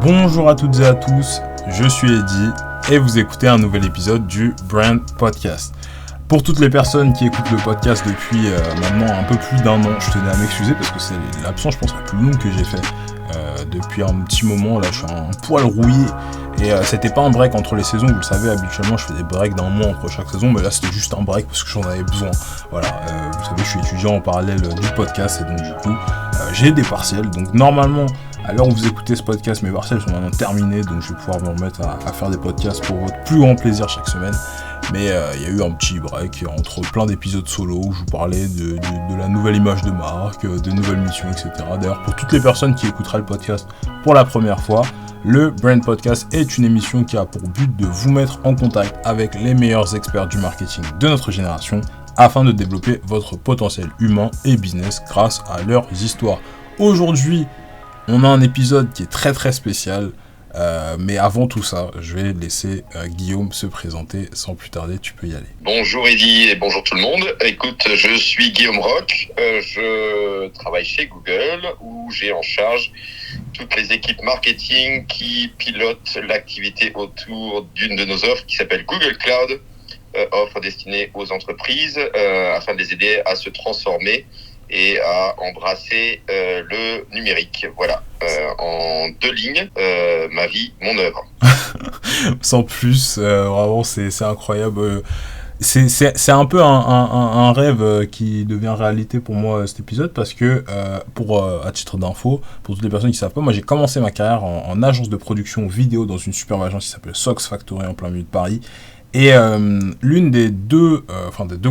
Bonjour à toutes et à tous, je suis Eddy et vous écoutez un nouvel épisode du Brand Podcast. Pour toutes les personnes qui écoutent le podcast depuis maintenant un peu plus d'un an, je tenais à m'excuser parce que c'est l'absence, je pense, la plus longue que j'ai fait depuis un petit moment. Là, je suis un poil rouillé et c'était pas un break entre les saisons. Vous le savez, habituellement, je fais des breaks d'un mois entre chaque saison, mais là, c'était juste un break parce que j'en avais besoin. Voilà, vous savez, je suis étudiant en parallèle du podcast et donc du coup, j'ai des partiels. Donc normalement, à l'heure où vous écoutez ce podcast, mes partiels sont maintenant terminés, donc je vais pouvoir me remettre à faire des podcasts pour votre plus grand plaisir chaque semaine. Mais il y a eu un petit break entre plein d'épisodes solo où je vous parlais de la nouvelle image de marque, des nouvelles missions, etc. D'ailleurs, pour toutes les personnes qui écouteraient le podcast pour la première fois, le Brand Podcast est une émission qui a pour but de vous mettre en contact avec les meilleurs experts du marketing de notre génération afin de développer votre potentiel humain et business grâce à leurs histoires. Aujourd'hui, on a un épisode qui est très très spécial. Mais avant tout ça, je vais laisser Guillaume se présenter sans plus tarder, tu peux y aller. Bonjour Eddy et bonjour tout le monde. Écoute, je suis Guillaume Roch, je travaille chez Google où j'ai en charge toutes les équipes marketing qui pilotent l'activité autour d'une de nos offres qui s'appelle Google Cloud, offre destinée aux entreprises afin de les aider à se transformer et à embrasser le numérique. Voilà, en 2 lignes, ma vie, mon œuvre. Sans plus, vraiment c'est incroyable. C'est un peu un rêve qui devient réalité pour moi cet épisode parce que, à titre d'info, pour toutes les personnes qui ne savent pas, moi j'ai commencé ma carrière en agence de production vidéo dans une superbe agence qui s'appelle Sox Factory en plein milieu de Paris. Et l'une des deux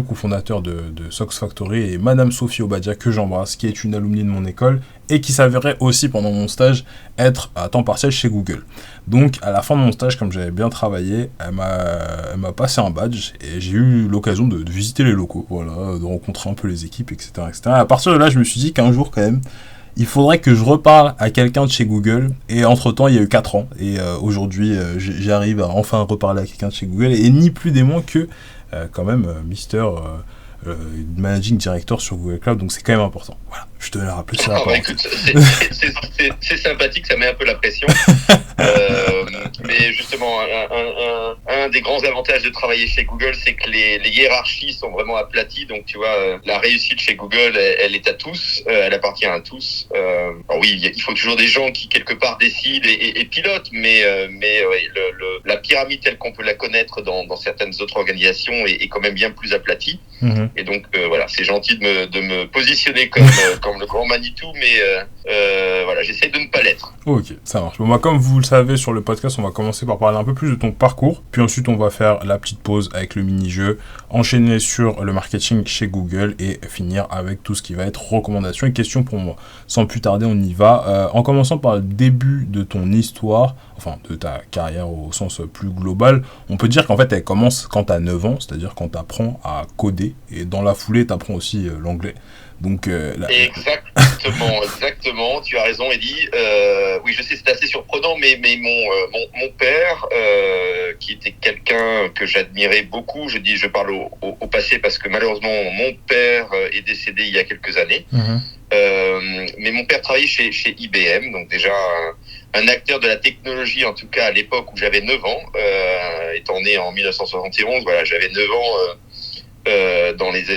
cofondateurs de Sox Factory est Madame Sophie Obadia, que j'embrasse, qui est une alumni de mon école et qui s'avérait aussi pendant mon stage être à temps partiel chez Google. Donc à la fin de mon stage, comme j'avais bien travaillé, elle m'a passé un badge et j'ai eu l'occasion de visiter les locaux, voilà, de rencontrer un peu les équipes, etc., etc. À partir de là, je me suis dit qu'un jour quand même, il faudrait que je reparle à quelqu'un de chez Google. Et entre-temps, il y a eu 4 ans. Et aujourd'hui, j'arrive à enfin reparler à quelqu'un de chez Google. Et ni plus ni moins que, quand même, Mister Managing Director sur Google Cloud. Donc, c'est quand même important. Voilà, je te l'ai rappelé sur la écoute, c'est sympathique, ça met un peu la pression. Mais justement, un des grands avantages de travailler chez Google, c'est que les hiérarchies sont vraiment aplaties. Donc, tu vois, la réussite chez Google, elle est à tous, elle appartient à tous. Alors oui, il faut toujours des gens qui, quelque part, décident et pilotent, mais la pyramide telle qu'on peut la connaître dans certaines autres organisations est quand même bien plus aplatie. Mm-hmm. Et donc, voilà, c'est gentil de me positionner comme le grand Manitou, mais voilà, j'essaie de ne pas l'être. Ok, ça marche. Bon, bah, comme vous le savez sur le podcast, on va commencer par parler un peu plus de ton parcours, puis ensuite on va faire la petite pause avec le mini-jeu, enchaîner sur le marketing chez Google et finir avec tout ce qui va être recommandations et questions pour moi. Sans plus tarder, on y va. En commençant par le début de ton histoire, enfin de ta carrière au sens plus global, on peut dire qu'en fait elle commence quand tu as 9 ans, c'est-à-dire quand tu apprends à coder, et dans la foulée tu apprends aussi l'anglais. Donc, Exactement, tu as raison Eddy. Oui, je sais, c'est assez surprenant, mais mon père, qui était quelqu'un que j'admirais beaucoup, je parle au passé parce que malheureusement mon père est décédé il y a quelques années. Mm-hmm. Mais mon père travaillait chez IBM, donc déjà un acteur de la technologie, en tout cas à l'époque où j'avais 9 ans, étant né en 1971, voilà, j'avais 9 ans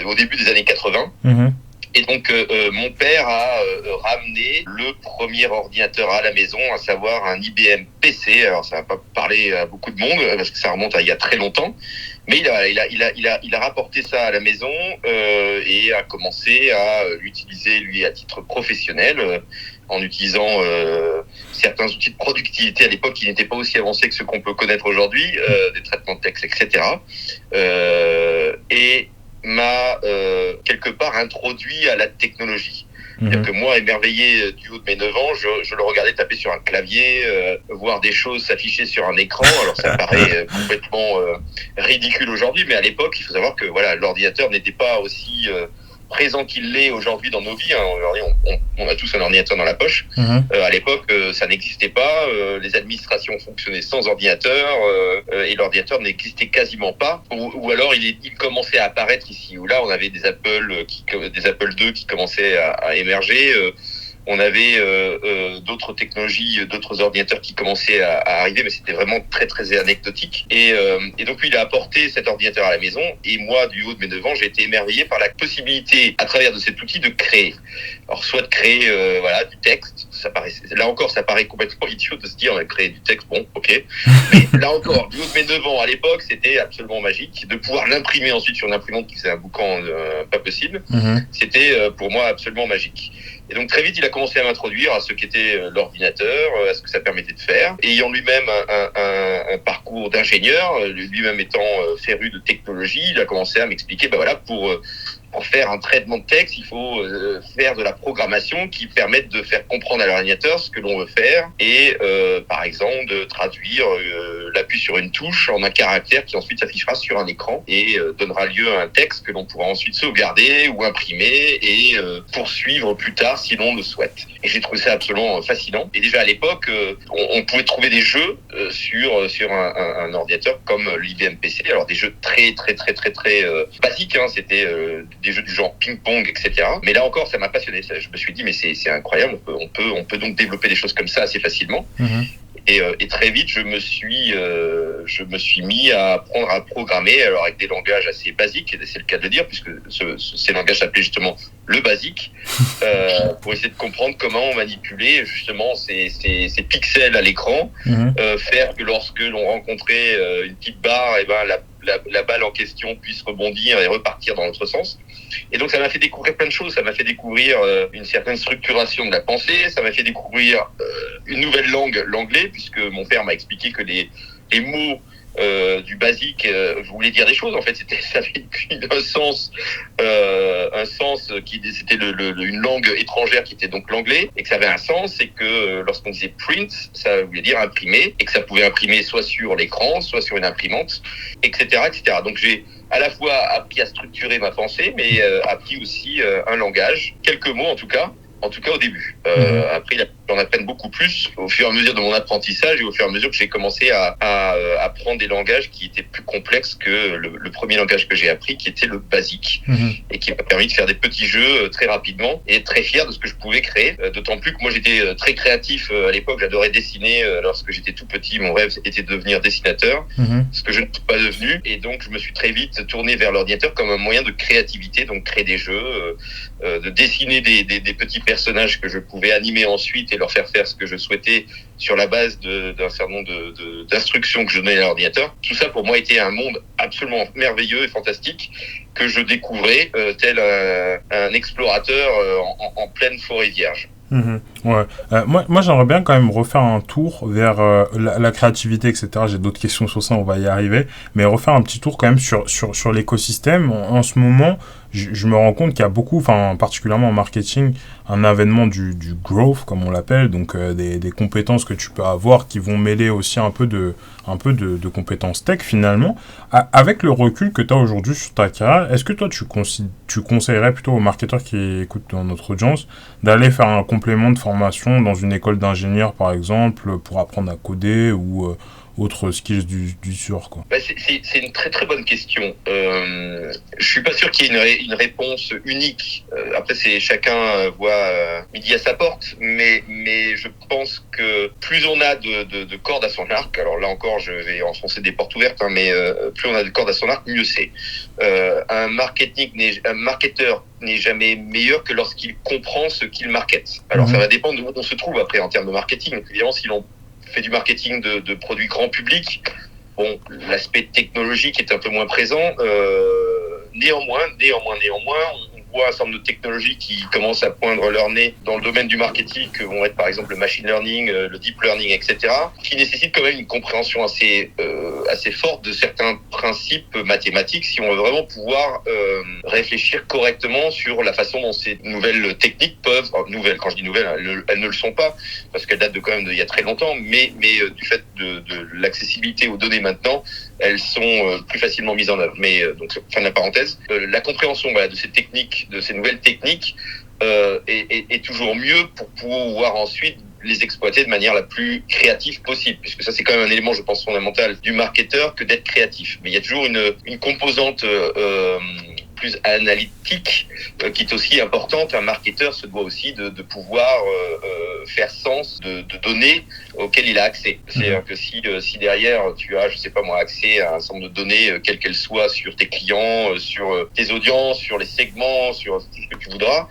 au début des années 80. Mm-hmm. Et donc, mon père a ramené le premier ordinateur à la maison, à savoir un IBM PC. Alors, ça va pas parler à beaucoup de monde parce que ça remonte à il y a très longtemps. Mais il a rapporté ça à la maison et a commencé à l'utiliser, lui, à titre professionnel, en utilisant certains outils de productivité à l'époque qui n'étaient pas aussi avancés que ceux qu'on peut connaître aujourd'hui, des traitements de texte, etc. Et m'a quelque part introduit à la technologie. C'est-à-dire que moi, émerveillé du haut de mes 9 ans, je le regardais taper sur un clavier, voir des choses s'afficher sur un écran. Alors ça paraît complètement ridicule aujourd'hui, mais à l'époque, il faut savoir que voilà, l'ordinateur n'était pas aussi présent qu'il l'est aujourd'hui dans nos vies. Aujourd'hui, on a tous un ordinateur dans la poche. À l'époque, ça n'existait pas. Les administrations fonctionnaient sans ordinateur et l'ordinateur n'existait quasiment pas. Ou alors, il commençait à apparaître ici ou là. On avait des Apple II qui commençaient à émerger. On avait d'autres technologies, d'autres ordinateurs qui commençaient à arriver, mais c'était vraiment très très anecdotique. Et donc lui, il a apporté cet ordinateur à la maison, et moi, du haut de mes 9 ans, j'ai été émerveillé par la possibilité, à travers de cet outil, de créer. Alors soit de créer du texte, ça paraît complètement idiot de se dire on va créer du texte, bon, ok. Mais là encore, du haut de mes 9 ans à l'époque, c'était absolument magique. De pouvoir l'imprimer ensuite sur une imprimante qui faisait un boucan pas possible, c'était pour moi absolument magique. Et donc très vite, il a commencé à m'introduire à ce qu'était l'ordinateur, à ce que ça permettait de faire. Et ayant lui-même un parcours d'ingénieur, lui-même étant féru de technologie, il a commencé à m'expliquer, pour faire un traitement de texte, il faut faire de la programmation qui permette de faire comprendre à l'ordinateur ce que l'on veut faire et, par exemple, de traduire l'appui sur une touche en un caractère qui ensuite s'affichera sur un écran et donnera lieu à un texte que l'on pourra ensuite sauvegarder ou imprimer et poursuivre plus tard si l'on le souhaite. Et j'ai trouvé ça absolument fascinant. Et déjà à l'époque, on pouvait trouver des jeux sur un ordinateur comme l'IBM PC. Alors des jeux très basiques, hein, c'était des jeux du genre ping-pong, etc. Mais là encore, ça m'a passionné. Je me suis dit, mais c'est incroyable, on peut donc développer des choses comme ça assez facilement. Et très vite, je me suis mis à apprendre à programmer, alors avec des langages assez basiques, et c'est le cas de le dire, puisque ces langages s'appelaient justement le basique, pour essayer de comprendre comment manipuler justement ces pixels à l'écran, faire que lorsque l'on rencontrait une petite barre, et la balle en question puisse rebondir et repartir dans l'autre sens. Et donc ça m'a fait découvrir plein de choses. Ça m'a fait découvrir une certaine structuration de la pensée. Ça m'a fait découvrir une nouvelle langue, l'anglais, puisque mon père m'a expliqué que les mots du basique voulaient dire des choses. En fait, ça avait un sens qui c'était une langue étrangère qui était donc l'anglais, et que ça avait un sens, et que lorsqu'on disait print, ça voulait dire imprimer, et que ça pouvait imprimer soit sur l'écran, soit sur une imprimante, etc., etc. Donc j'ai à la fois appris à structurer ma pensée, mais appris aussi un langage, quelques mots en tout cas au début. Après, j'en apprenne beaucoup plus au fur et à mesure de mon apprentissage et au fur et à mesure que j'ai commencé à apprendre des langages qui étaient plus complexes que le premier langage que j'ai appris, qui était le basique, et qui m'a permis de faire des petits jeux très rapidement et être très fier de ce que je pouvais créer. D'autant plus que moi, j'étais très créatif à l'époque. J'adorais dessiner. Lorsque j'étais tout petit, mon rêve était de devenir dessinateur, ce que je ne suis pas devenu. Et donc, je me suis très vite tourné vers l'ordinateur comme un moyen de créativité, donc créer des jeux, de dessiner des petits personnages que je pouvais animer ensuite et leur faire ce que je souhaitais sur la base d'un certain nombre d'instructions que je donnais à l'ordinateur. Tout ça, pour moi, était un monde absolument merveilleux et fantastique que je découvrais tel un explorateur en pleine forêt vierge. Ouais. Moi, j'aimerais bien quand même refaire un tour vers la créativité, etc. J'ai d'autres questions sur ça, on va y arriver. Mais refaire un petit tour quand même sur l'écosystème. En ce moment, je me rends compte qu'il y a beaucoup, particulièrement en marketing, un avènement du growth, comme on l'appelle, donc des compétences que tu peux avoir qui vont mêler aussi un peu de compétences tech finalement. Avec le recul que tu as aujourd'hui sur ta carrière, est-ce que toi tu conseillerais plutôt aux marketeurs qui écoutent dans notre audience d'aller faire un complément de formation dans une école d'ingénieur par exemple pour apprendre à coder ou autres skills du sur quoi? C'est une très très bonne question. Je suis pas sûr qu'il y ait une réponse unique. Après, chacun voit midi à sa porte, mais je pense que plus on a de cordes à son arc, alors là encore je vais enfoncer des portes ouvertes, mais plus on a de cordes à son arc, mieux c'est. Un marketeur n'est jamais meilleur que lorsqu'il comprend ce qu'il markete. Alors ça va dépendre de où on se trouve après en termes de marketing. Évidemment, si l'on fait du marketing de produits grand public, bon, l'aspect technologique est un peu moins présent. Néanmoins, on voit un certain nombre de technologies qui commencent à poindre leur nez dans le domaine du marketing, que vont être par exemple le machine learning, le deep learning, etc., qui nécessitent quand même une compréhension assez forte de certains principes mathématiques si on veut vraiment pouvoir réfléchir correctement sur la façon dont ces nouvelles techniques peuvent, nouvelles, quand je dis nouvelles, elles ne le sont pas, parce qu'elles datent quand même d'il y a très longtemps, mais du fait de l'accessibilité aux données maintenant, elles sont plus facilement mises en œuvre. Mais donc, fin de la parenthèse, la compréhension de ces techniques, de ces nouvelles techniques, est toujours mieux pour pouvoir ensuite les exploiter de manière la plus créative possible, puisque ça c'est quand même un élément, je pense, fondamental du marketeur que d'être créatif. Mais il y a toujours une composante plus analytique, qui est aussi importante. Un marketeur se doit aussi de pouvoir faire sens de données auxquelles il a accès. C'est-à-dire que si derrière tu as, je sais pas moi, accès à un ensemble de données, quelles qu'elles soient, sur tes clients, sur tes audiences, sur les segments, sur tout ce que tu voudras,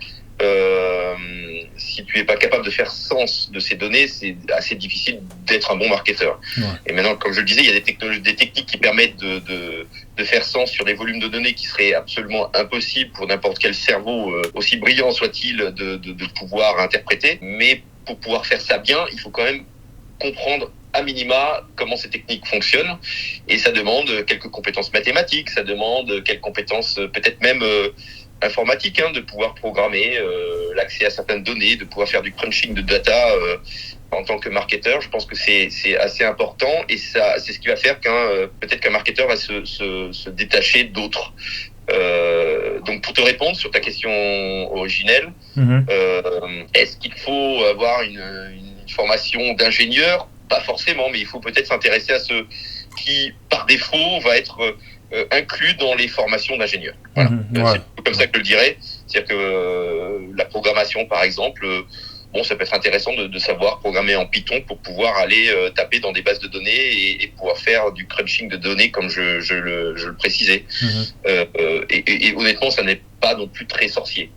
si tu n'es pas capable de faire sens de ces données, c'est assez difficile d'être un bon marketeur. Ouais. Et maintenant, comme je le disais, il y a des techniques qui permettent de faire sens sur des volumes de données qui seraient absolument impossibles pour n'importe quel cerveau, aussi brillant soit-il, de pouvoir interpréter. Mais pour pouvoir faire ça bien, il faut quand même comprendre à minima comment ces techniques fonctionnent, et ça demande quelques compétences mathématiques, ça demande quelques compétences peut-être même informatique, de pouvoir programmer l'accès à certaines données, de pouvoir faire du crunching de data en tant que marketeur. Je pense que c'est assez important, et ça, c'est ce qui va faire peut-être qu'un marketeur va se détacher d'autres. Donc pour te répondre sur ta question originelle, est-ce qu'il faut avoir une formation d'ingénieur? Pas forcément, mais il faut peut-être s'intéresser à ce qui, par défaut, va être inclus dans les formations d'ingénieurs. Voilà. Ouais. C'est comme ça que je le dirais. C'est-à-dire que la programmation, par exemple, ça peut être intéressant de savoir programmer en Python pour pouvoir aller taper dans des bases de données et pouvoir faire du crunching de données, comme je le précisais. Et honnêtement, ça n'est pas non plus très sorcier.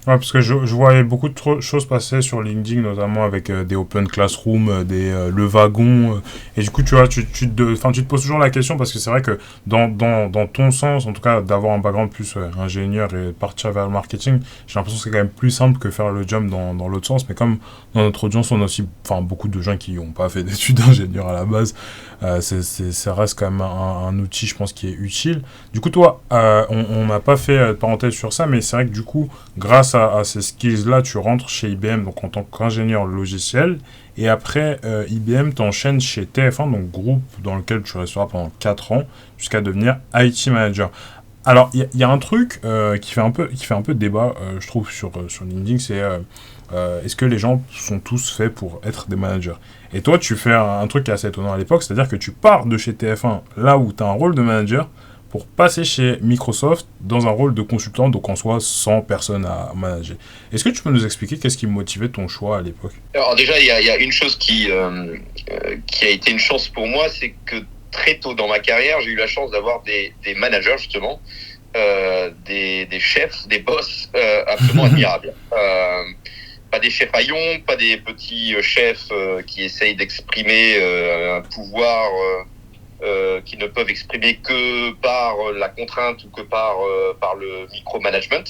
Ouais, parce que je voyais beaucoup de choses passer sur LinkedIn, notamment avec des Open Classroom, le wagon, et du coup tu vois, tu te poses toujours la question, parce que c'est vrai que dans ton sens, en tout cas, d'avoir un background plus ingénieur et partir vers le marketing, j'ai l'impression que c'est quand même plus simple que faire le jump dans l'autre sens. Mais comme dans notre audience on a aussi beaucoup de gens qui n'ont pas fait d'études d'ingénieur à la base, ça reste quand même un outil, je pense, qui est utile. Du coup toi, on n'a pas fait de parenthèse sur ça, mais c'est vrai que du coup, grâce à ces skills-là, tu rentres chez IBM, donc en tant qu'ingénieur logiciel, et après IBM t'enchaîne chez TF1, donc groupe dans lequel tu resteras pendant 4 ans, jusqu'à devenir IT manager. Alors, il y a un truc qui fait un peu débat, je trouve, sur LinkedIn, c'est est-ce que les gens sont tous faits pour être des managers? Et toi, tu fais un truc qui est assez étonnant à l'époque, c'est-à-dire que tu pars de chez TF1, là où tu as un rôle de manager, pour passer chez Microsoft dans un rôle de consultant, donc en soi 100 personnes à manager. Est-ce que tu peux nous expliquer qu'est-ce qui motivait ton choix à l'époque? Alors déjà, il y a une chose qui a été une chance pour moi, c'est que très tôt dans ma carrière, j'ai eu la chance d'avoir des managers, justement, des chefs, des boss absolument admirables. Pas des chefs haillons, pas des petits chefs qui essayent d'exprimer un pouvoir qui ne peuvent exprimer que par la contrainte ou que par le micromanagement.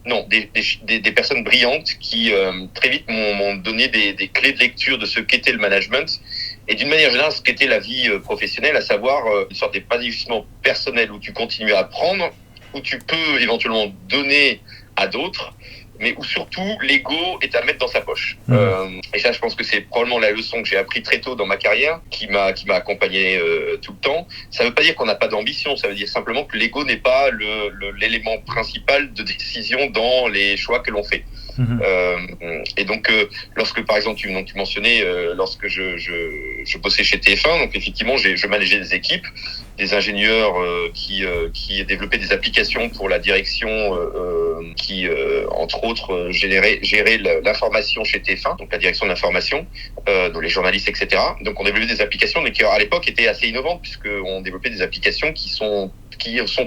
Non, des personnes brillantes qui très vite m'ont donné des clés de lecture de ce qu'était le management et d'une manière générale ce qu'était la vie professionnelle, à savoir une sorte d'épanouissement personnel où tu continues à apprendre, où tu peux éventuellement donner à d'autres, mais où surtout l'ego est à mettre dans sa poche. Et ça, je pense que c'est probablement la leçon que j'ai appris très tôt dans ma carrière, qui m'a accompagné tout le temps. Ça ne veut pas dire qu'on n'a pas d'ambition, ça veut dire simplement que l'ego n'est pas l'élément principal de décision dans les choix que l'on fait. Et donc, lorsque, par exemple, tu mentionnais, lorsque je bossais chez TF1, donc effectivement, je manageais des équipes, des ingénieurs qui développaient des applications pour la direction qui, entre autres, gérait l'information chez TF1, donc la direction de l'information, donc les journalistes, etc. Donc, on développait des applications, mais qui, à l'époque, étaient assez innovantes, puisqu'on développait des applications qui sont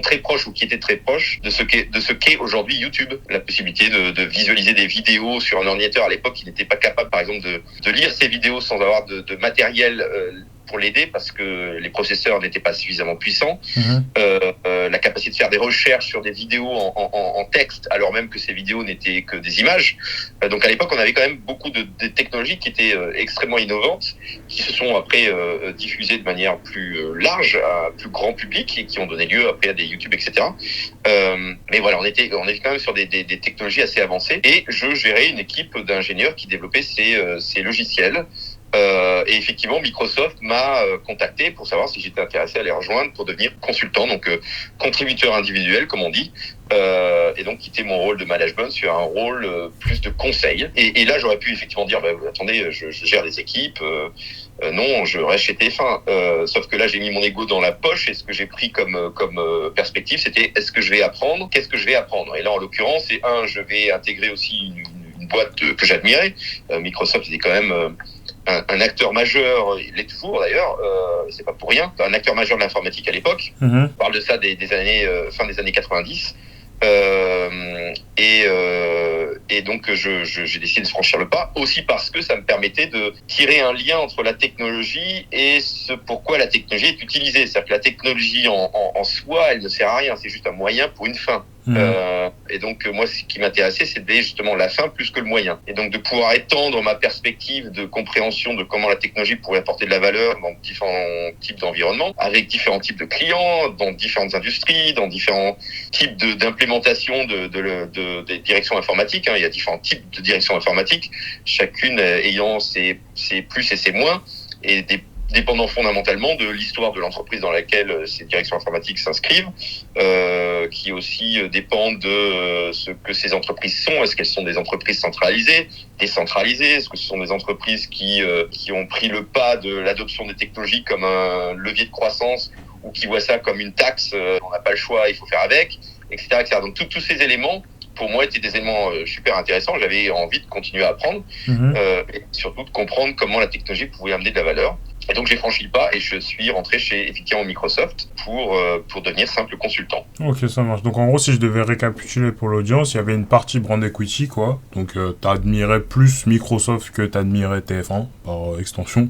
très proches ou qui étaient très proches de ce qu'est aujourd'hui YouTube. La possibilité de visualiser des vidéos sur un ordinateur à l'époque, il n'était pas capable, par exemple, de lire ces vidéos sans avoir de matériel pour l'aider, parce que les processeurs n'étaient pas suffisamment puissants. La capacité de faire des recherches sur des vidéos en texte, alors même que ces vidéos n'étaient que des images. Donc à l'époque, on avait quand même beaucoup de technologies qui étaient extrêmement innovantes, qui se sont après diffusées de manière plus large, à plus grand public, et qui ont donné lieu après à des YouTube, etc. Mais voilà, on était quand même sur des technologies assez avancées, et je gérais une équipe d'ingénieurs qui développaient ces logiciels Et effectivement, Microsoft m'a contacté pour savoir si j'étais intéressé à les rejoindre pour devenir consultant, donc contributeur individuel, comme on dit, et donc quitter mon rôle de management sur un rôle plus de conseil. Et là, j'aurais pu effectivement dire, attendez, je gère des équipes, non, je reste chez TF1. Sauf que là, j'ai mis mon ego dans la poche, et ce que j'ai pris comme perspective, c'était est-ce que je vais apprendre ? Qu'est-ce que je vais apprendre ? Et là, en l'occurrence, je vais intégrer aussi une boîte que j'admirais. Microsoft était quand même un acteur majeur, il l'est toujours d'ailleurs, c'est pas pour rien, un acteur majeur de l'informatique à l'époque. On parle de ça des années fin des années 90. Et donc j'ai décidé de franchir le pas, aussi parce que ça me permettait de tirer un lien entre la technologie et ce pourquoi la technologie est utilisée. C'est-à-dire que la technologie en soi, elle ne sert à rien, c'est juste un moyen pour une fin. Et donc moi, ce qui m'intéressait, c'était justement la fin plus que le moyen. Et donc de pouvoir étendre ma perspective de compréhension de comment la technologie pourrait apporter de la valeur dans différents types d'environnements, avec différents types de clients, dans différentes industries, dans différents types d'implémentation des directions informatiques. Il y a différents types de directions informatiques, chacune ayant ses plus et ses moins, et dépendant fondamentalement de l'histoire de l'entreprise dans laquelle ces directions informatiques s'inscrivent, qui aussi dépendent de ce que ces entreprises sont. Est-ce qu'elles sont des entreprises centralisées, décentralisées ? Est-ce que ce sont des entreprises qui ont pris le pas de l'adoption des technologies comme un levier de croissance, ou qui voient ça comme une taxe, on n'a pas le choix, il faut faire avec, etc. etc. Donc tous ces éléments, pour moi, étaient des éléments super intéressants. J'avais envie de continuer à apprendre, et surtout de comprendre comment la technologie pouvait amener de la valeur. Et donc j'ai franchi le pas et je suis rentré chez effectivement Microsoft pour devenir simple consultant. Ok, ça marche. Donc en gros, si je devais récapituler pour l'audience, il y avait une partie brand equity, quoi. Donc t'admirais plus Microsoft que t'admirais TF1 par extension.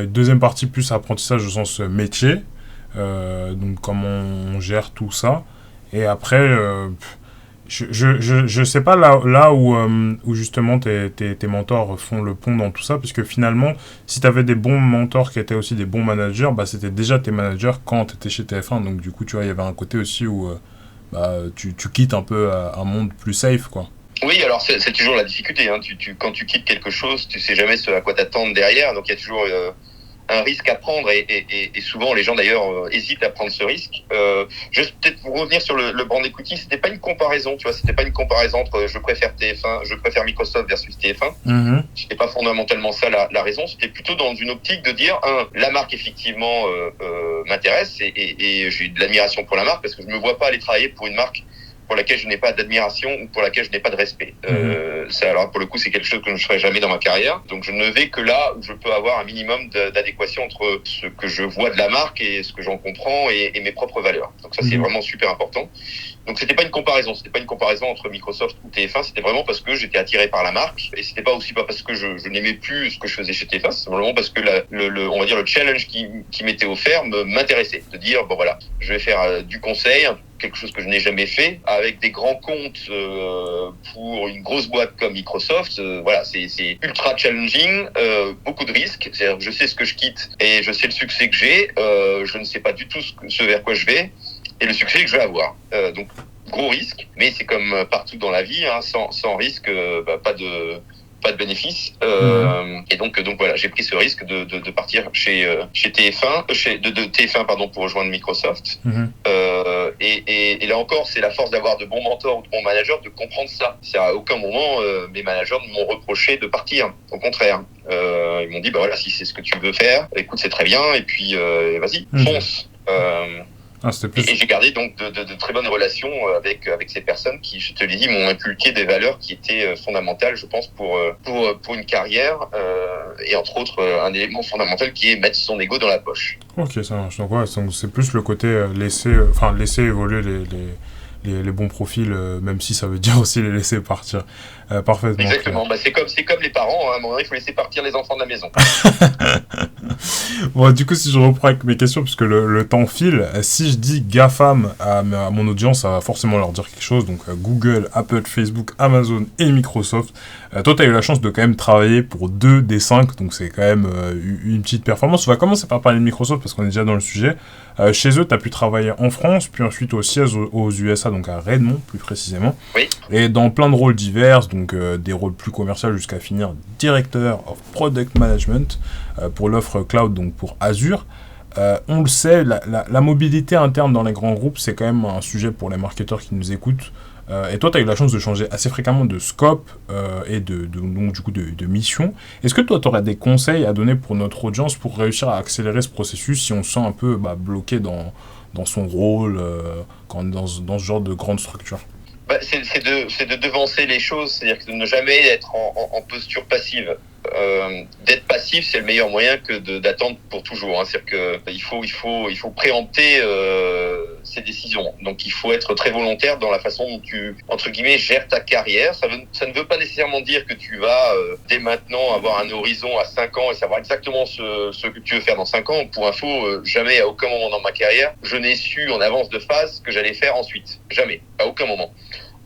Deuxième partie plus apprentissage au sens métier. Donc comment on gère tout ça. Et après, je sais pas là où justement tes mentors font le pont dans tout ça, parce que finalement, si t'avais des bons mentors qui étaient aussi des bons managers, bah c'était déjà tes managers quand t'étais chez TF1. Donc du coup, tu vois, il y avait un côté aussi où tu quittes un peu un monde plus safe, quoi. Oui, alors c'est toujours la difficulté, hein. Quand tu quittes quelque chose, tu sais jamais ce à quoi t'attendre derrière, donc il y a toujours un risque à prendre, et souvent les gens d'ailleurs hésitent à prendre ce risque. Juste peut-être pour revenir sur le brand equity, c'était pas une comparaison, tu vois, c'était pas une comparaison entre je préfère Microsoft versus TF1. C'était pas fondamentalement ça la raison, c'était plutôt dans une optique de dire la marque effectivement m'intéresse, et j'ai de l'admiration pour la marque, parce que je me vois pas aller travailler pour une marque pour laquelle je n'ai pas d'admiration ou pour laquelle je n'ai pas de respect. Ça, alors pour le coup, c'est quelque chose que je ne ferai jamais dans ma carrière. Donc je ne vais que là où je peux avoir un minimum d'adéquation entre ce que je vois de la marque et ce que j'en comprends, et mes propres valeurs. Donc ça, c'est vraiment super important. Donc c'était pas une comparaison entre Microsoft ou TF1, c'était vraiment parce que j'étais attiré par la marque, et c'était pas parce que je n'aimais plus ce que je faisais chez TF1, c'est vraiment parce que on va dire le challenge qui m'était offert m'intéressait, de dire bon voilà, je vais faire du conseil, quelque chose que je n'ai jamais fait, avec des grands comptes pour une grosse boîte comme Microsoft. Voilà, c'est ultra challenging, beaucoup de risques. C'est-à-dire que je sais ce que je quitte et je sais le succès que j'ai. Je ne sais pas du tout ce vers quoi je vais et le succès que je vais avoir. Donc gros risque, mais c'est comme partout dans la vie, hein, sans risque, pas de bénéfice. Et donc voilà, j'ai pris ce risque de partir chez TF1, de TF1 pardon, pour rejoindre Microsoft. Et là encore, c'est la force d'avoir de bons mentors ou de bons managers, de comprendre ça. C'est à aucun moment mes managers ne m'ont reproché de partir. Au contraire, ils m'ont dit bah voilà, si c'est ce que tu veux faire, écoute, c'est très bien, et puis vas-y, fonce. Et j'ai gardé donc de très bonnes relations avec ces personnes qui, je te l'ai dit, m'ont inculqué des valeurs qui étaient fondamentales, je pense, pour une carrière, et entre autres un élément fondamental qui est mettre son ego dans la poche. Ok, ça marche. Donc ouais, c'est plus le côté laisser évoluer les bons profils, même si ça veut dire aussi les laisser partir. Parfaitement. Exactement. C'est comme les parents, hein. À un moment donné, il faut laisser partir les enfants de la maison. Bon, du coup, si je reprends avec mes questions, puisque le temps file, si je dis GAFAM à mon audience, ça va forcément leur dire quelque chose. Donc, Google, Apple, Facebook, Amazon et Microsoft. Toi, tu as eu la chance de quand même travailler pour 2 des 5, donc c'est quand même une petite performance. On va commencer par parler de Microsoft, parce qu'on est déjà dans le sujet. Chez eux, tu as pu travailler en France, puis ensuite au siège aux USA, donc à Redmond, plus précisément. Oui. Et dans plein de rôles divers, donc des rôles plus commerciaux jusqu'à finir Director of Product Management pour l'offre cloud, donc pour Azure. On le sait, la mobilité interne dans les grands groupes, c'est quand même un sujet pour les marketeurs qui nous écoutent. Et toi, tu as eu la chance de changer assez fréquemment de scope et donc, du coup, de mission. Est-ce que toi, tu aurais des conseils à donner pour notre audience pour réussir à accélérer ce processus si on se sent un peu bloqué dans son rôle dans ce genre de grande structure? C'est de devancer les choses, c'est-à-dire que de ne jamais être en posture passive. D'être passif, c'est le meilleur moyen que d'attendre pour toujours. C'est-à-dire que il faut préempter ses décisions. Donc il faut être très volontaire dans la façon dont tu, entre guillemets, gères ta carrière. Ça ne veut pas nécessairement dire que tu vas dès maintenant avoir un horizon à 5 ans et savoir exactement ce que tu veux faire dans 5 ans. Pour info, jamais à aucun moment dans ma carrière, je n'ai su en avance de phase ce que j'allais faire ensuite. Jamais, à aucun moment.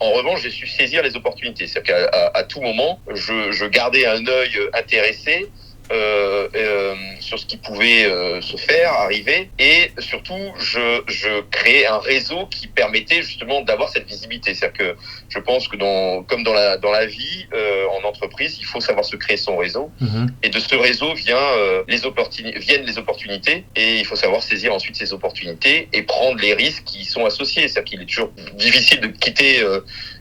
En revanche, j'ai su saisir les opportunités. C'est-à-dire qu'à tout moment, je gardais un œil intéressé sur ce qui pouvait se faire, arriver, et surtout, je créais un réseau qui permettait justement d'avoir cette visibilité. C'est-à-dire que je pense que comme dans la vie, en entreprise, il faut savoir se créer son réseau, et de ce réseau viennent les opportunités, et il faut savoir saisir ensuite ces opportunités et prendre les risques qui y sont associés. C'est-à-dire qu'il est toujours difficile de quitter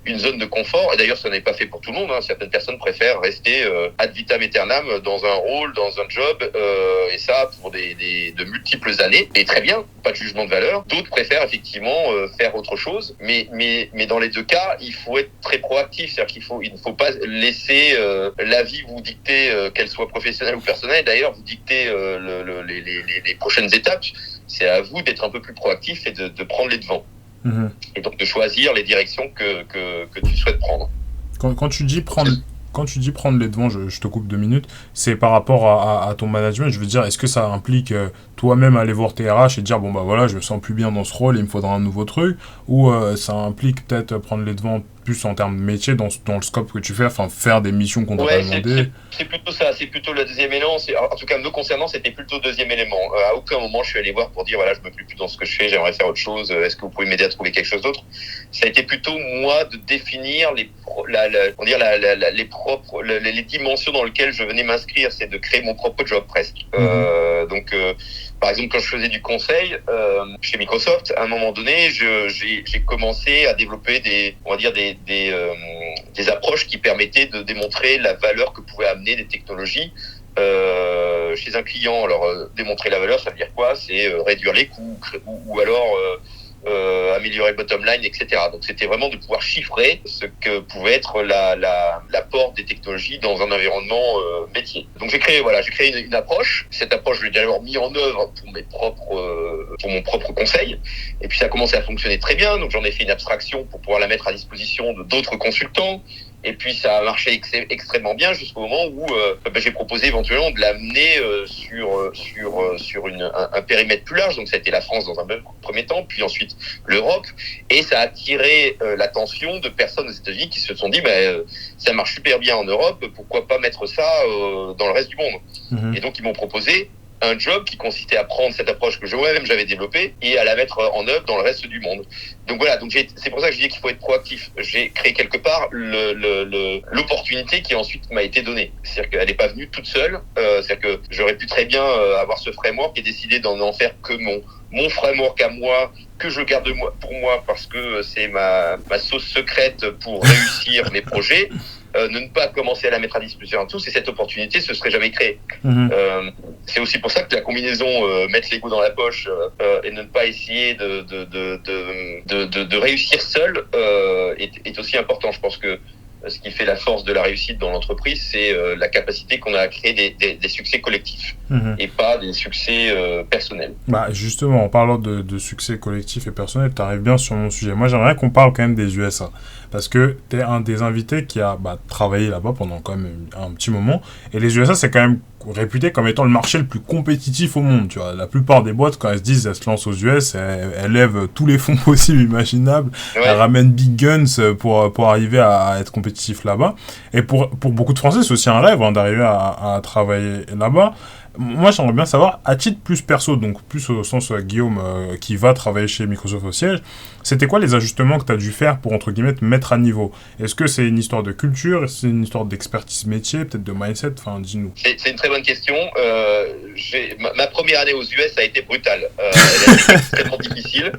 une zone de confort, et d'ailleurs ça n'est pas fait pour tout le monde. Certaines personnes préfèrent rester ad vitam aeternam dans un rôle, dans un job, et ça pour de multiples années, et très bien, pas de jugement de valeur. D'autres préfèrent effectivement faire autre chose, mais dans les deux cas, il faut être très proactif. C'est-à-dire qu'il ne faut pas laisser la vie vous dicter, qu'elle soit professionnelle ou personnelle. D'ailleurs, vous dicter les prochaines étapes. C'est à vous d'être un peu plus proactif et de prendre les devants. Et donc de choisir les directions que tu souhaites prendre. Quand tu dis prendre les devants, je te coupe 2 minutes, c'est par rapport à ton management. Je veux dire, est-ce que ça implique toi-même aller voir tes RH et dire bon bah voilà, je me sens plus bien dans ce rôle, il me faudra un nouveau truc, ou ça implique peut-être prendre les devants plus en termes de métier dans le scope que tu fais, enfin faire des missions qu'on t'a demandé? C'est plutôt ça, c'est plutôt le deuxième élément. En tout cas, me concernant, c'était plutôt le deuxième élément. À aucun moment je suis allé voir pour dire voilà, je me plais plus dans ce que je fais, j'aimerais faire autre chose, est-ce que vous pouvez m'aider à trouver quelque chose d'autre? Ça a été plutôt moi de définir les dimensions dans lesquelles je venais m'inscrire, c'est de créer mon propre job presque. Donc par exemple, quand je faisais du conseil chez Microsoft, à un moment donné, j'ai commencé à développer des approches qui permettaient de démontrer la valeur que pouvaient amener des technologies chez un client. Alors, démontrer la valeur, ça veut dire quoi? C'est réduire les coûts ou alors améliorer le bottom line, etc. Donc, c'était vraiment de pouvoir chiffrer ce que pouvait être l'apport des technologies dans un environnement métier. Donc, j'ai créé une approche. Cette approche, je l'ai d'ailleurs mis en œuvre pour mon propre conseil. Et puis, ça a commencé à fonctionner très bien. Donc, j'en ai fait une abstraction pour pouvoir la mettre à disposition d'autres consultants. Et puis ça a marché extrêmement bien jusqu'au moment où j'ai proposé éventuellement de l'amener sur un périmètre plus large. Donc ça a été la France dans un premier temps, puis ensuite l'Europe. Et ça a attiré l'attention de personnes aux États-Unis qui se sont dit ça marche super bien en Europe, pourquoi pas mettre ça dans le reste du monde. Et donc ils m'ont proposé un job qui consistait à prendre cette approche que moi-même j'avais développée et à la mettre en œuvre dans le reste du monde. Donc voilà, c'est pour ça que je dis qu'il faut être proactif. J'ai créé quelque part l'opportunité qui ensuite m'a été donnée. C'est-à-dire qu'elle n'est pas venue toute seule. C'est-à-dire que j'aurais pu très bien avoir ce framework et décider d'en faire que mon framework à moi, que je garde pour moi parce que c'est ma sauce secrète pour réussir mes projets. Ne pas commencer à la mettre à disposition à tous, et cette opportunité se serait jamais créée. C'est aussi pour ça que la combinaison mettre l'ego dans la poche et ne pas essayer de réussir seul est aussi important. Je pense que ce qui fait la force de la réussite dans l'entreprise, c'est la capacité qu'on a à créer des succès collectifs et pas des succès personnels. Justement, en parlant de succès collectifs et personnels, tu arrives bien sur mon sujet. Moi, j'aimerais qu'on parle quand même des USA. Parce que tu es un des invités qui a travaillé là-bas pendant quand même un petit moment. Et les USA, c'est quand même réputé comme étant le marché le plus compétitif au monde, tu vois. La plupart des boîtes, quand elles se disent, elles se lancent aux US, elles lèvent tous les fonds possibles, imaginables, elles ramènent big guns pour arriver à être compétitif là-bas. Et pour beaucoup de Français, c'est aussi un rêve, hein, d'arriver à travailler là-bas. Moi, j'aimerais bien savoir, à titre plus perso, donc plus au sens Guillaume qui va travailler chez Microsoft au siège, c'était quoi les ajustements que tu as dû faire pour, entre guillemets, te mettre à niveau? Est-ce que c'est une histoire de culture? Est-ce que c'est une histoire d'expertise métier, peut-être de mindset? Enfin, dis-nous. C'est une très bonne question. Ma première année aux US a été brutale. Elle a été extrêmement difficile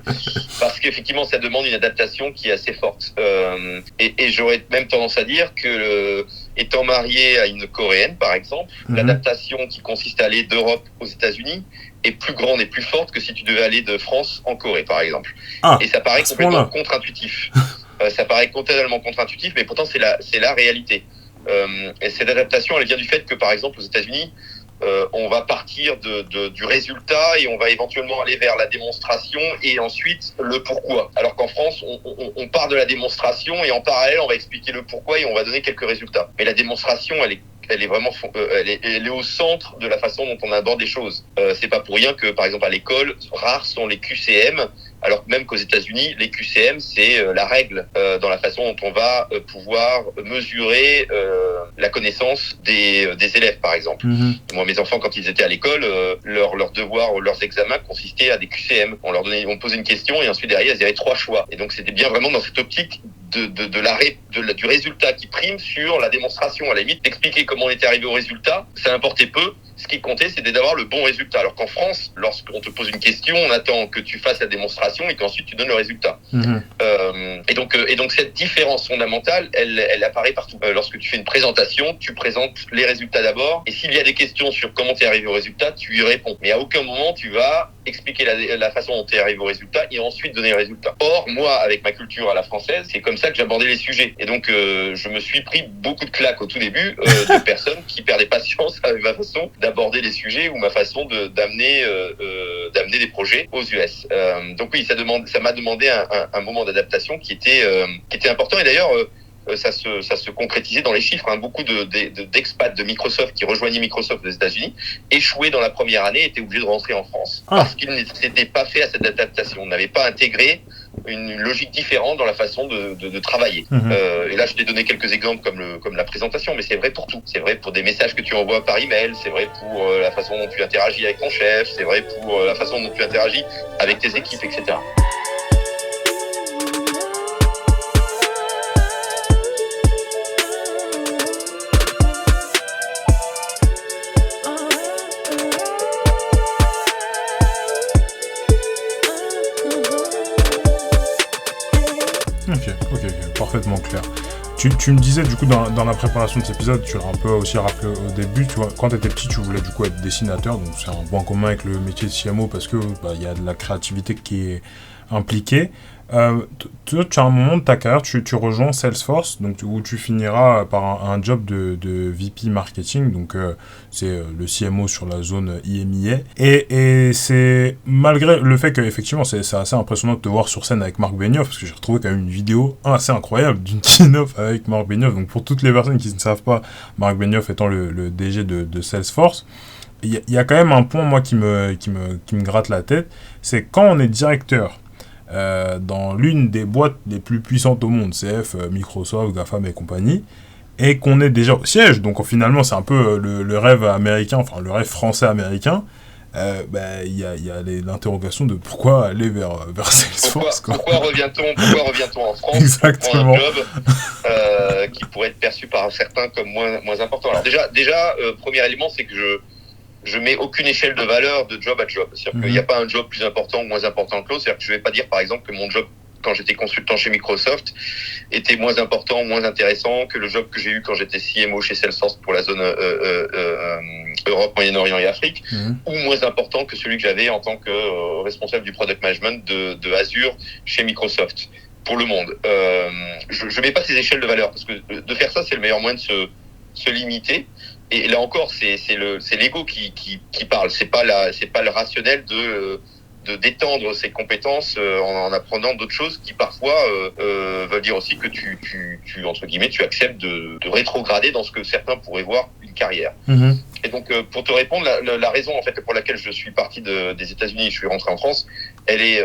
parce qu'effectivement, ça demande une adaptation qui est assez forte. Et j'aurais même tendance à dire que étant marié à une Coréenne, par exemple, l'adaptation qui consiste à aller d'Europe aux États-Unis est plus grande et plus forte que si tu devais aller de France en Corée, par exemple. Et ça paraît complètement contre-intuitif. Ça paraît totalement contre-intuitif, mais pourtant c'est la réalité. Et cette adaptation, elle vient du fait que, par exemple, aux États-Unis, on va partir du résultat et on va éventuellement aller vers la démonstration et ensuite le pourquoi. Alors qu'en France, on part de la démonstration et en parallèle, on va expliquer le pourquoi et on va donner quelques résultats. Mais la démonstration, elle est vraiment, elle est au centre de la façon dont on aborde les choses. C'est pas pour rien que, par exemple, à l'école, rares sont les QCM, alors même qu'aux États-Unis, les QCM, c'est la règle dans la façon dont on va pouvoir mesurer la connaissance des élèves, par exemple. Moi, mes enfants, quand ils étaient à l'école, leurs devoirs, leurs examens consistaient à des QCM. On posait une question et ensuite derrière, ils avaient 3 choix. Et donc, c'était bien vraiment dans cette optique du résultat qui prime sur la démonstration. À la limite, d'expliquer comment on était arrivé au résultat, ça importait peu. Ce qui comptait, c'était d'avoir le bon résultat. Alors qu'en France, lorsqu'on te pose une question, on attend que tu fasses la démonstration et qu'ensuite tu donnes le résultat. Et donc cette différence fondamentale, elle apparaît partout. Lorsque tu fais une présentation, tu présentes les résultats d'abord. Et s'il y a des questions sur comment tu es arrivé au résultat, tu y réponds. Mais à aucun moment, tu vas expliquer la façon dont tu es arrivé au résultat et ensuite donner le résultat. Or, moi, avec ma culture à la française, c'est comme ça que j'abordais les sujets. Et donc, je me suis pris beaucoup de claques au tout début de personnes qui perdaient patience avec ma façon d'aborder les sujets ou ma façon d'amener des projets aux US. Donc oui, ça m'a demandé un moment d'adaptation qui était important. Et d'ailleurs, ça se concrétisait dans les chiffres. Beaucoup d'expats de Microsoft qui rejoignaient Microsoft aux États-Unis échouaient dans la première année, étaient obligés de rentrer en France parce qu'ils n'étaient pas faits à cette adaptation. On n'avait pas intégré une logique différente dans la façon de travailler. Et là, je t'ai donné quelques exemples comme la présentation, mais c'est vrai pour tout. C'est vrai pour des messages que tu envoies par email, c'est vrai pour la façon dont tu interagis avec ton chef, c'est vrai pour la façon dont tu interagis avec tes équipes, etc. Ok, parfaitement clair. Tu me disais du coup dans la préparation de cet épisode, tu l'as un peu aussi rappelé au début, tu vois, quand tu étais petit, tu voulais du coup être dessinateur, donc c'est un point commun avec le métier de CMO parce que y a de la créativité qui est impliquée. Toi, tu as un moment de ta carrière, tu rejoins Salesforce, donc où tu finiras par un job de VP marketing, donc c'est le CMO sur la zone IMIA. Et c'est malgré le fait qu'effectivement c'est assez impressionnant de te voir sur scène avec Marc Benioff, parce que j'ai retrouvé quand même une vidéo assez incroyable d'une keynote avec Marc Benioff. Donc pour toutes les personnes qui ne savent pas, Marc Benioff étant le DG de Salesforce, il y a quand même un point moi qui me gratte la tête, c'est quand on est directeur dans l'une des boîtes les plus puissantes au monde, CF, Microsoft, GAFAM et compagnie, et qu'on est déjà au siège, donc finalement c'est un peu le rêve américain, enfin le rêve français-américain, il y a l'interrogation de pourquoi aller vers Salesforce. Pourquoi revient-on en France? Exactement. Pour un job qui pourrait être perçu par certains comme moins important. Alors déjà premier élément, c'est que je mets aucune échelle de valeur de job à job. C'est-à-dire qu'il n'y a pas un job plus important ou moins important que l'autre. C'est-à-dire que je ne vais pas dire, par exemple, que mon job, quand j'étais consultant chez Microsoft, était moins important ou moins intéressant que le job que j'ai eu quand j'étais CMO chez Salesforce pour la zone Europe, Moyen-Orient et Afrique, ou moins important que celui que j'avais en tant que responsable du product management de Azure chez Microsoft pour le monde. Je ne mets pas ces échelles de valeur parce que de faire ça, c'est le meilleur moyen de se limiter. Et là encore, c'est l'ego qui parle. C'est pas le rationnel d'étendre ses compétences en apprenant d'autres choses qui parfois veulent dire aussi que tu entre guillemets tu acceptes de rétrograder dans ce que certains pourraient voir une carrière. Et donc pour te répondre, la raison en fait pour laquelle je suis parti des États-Unis, je suis rentré en France, elle est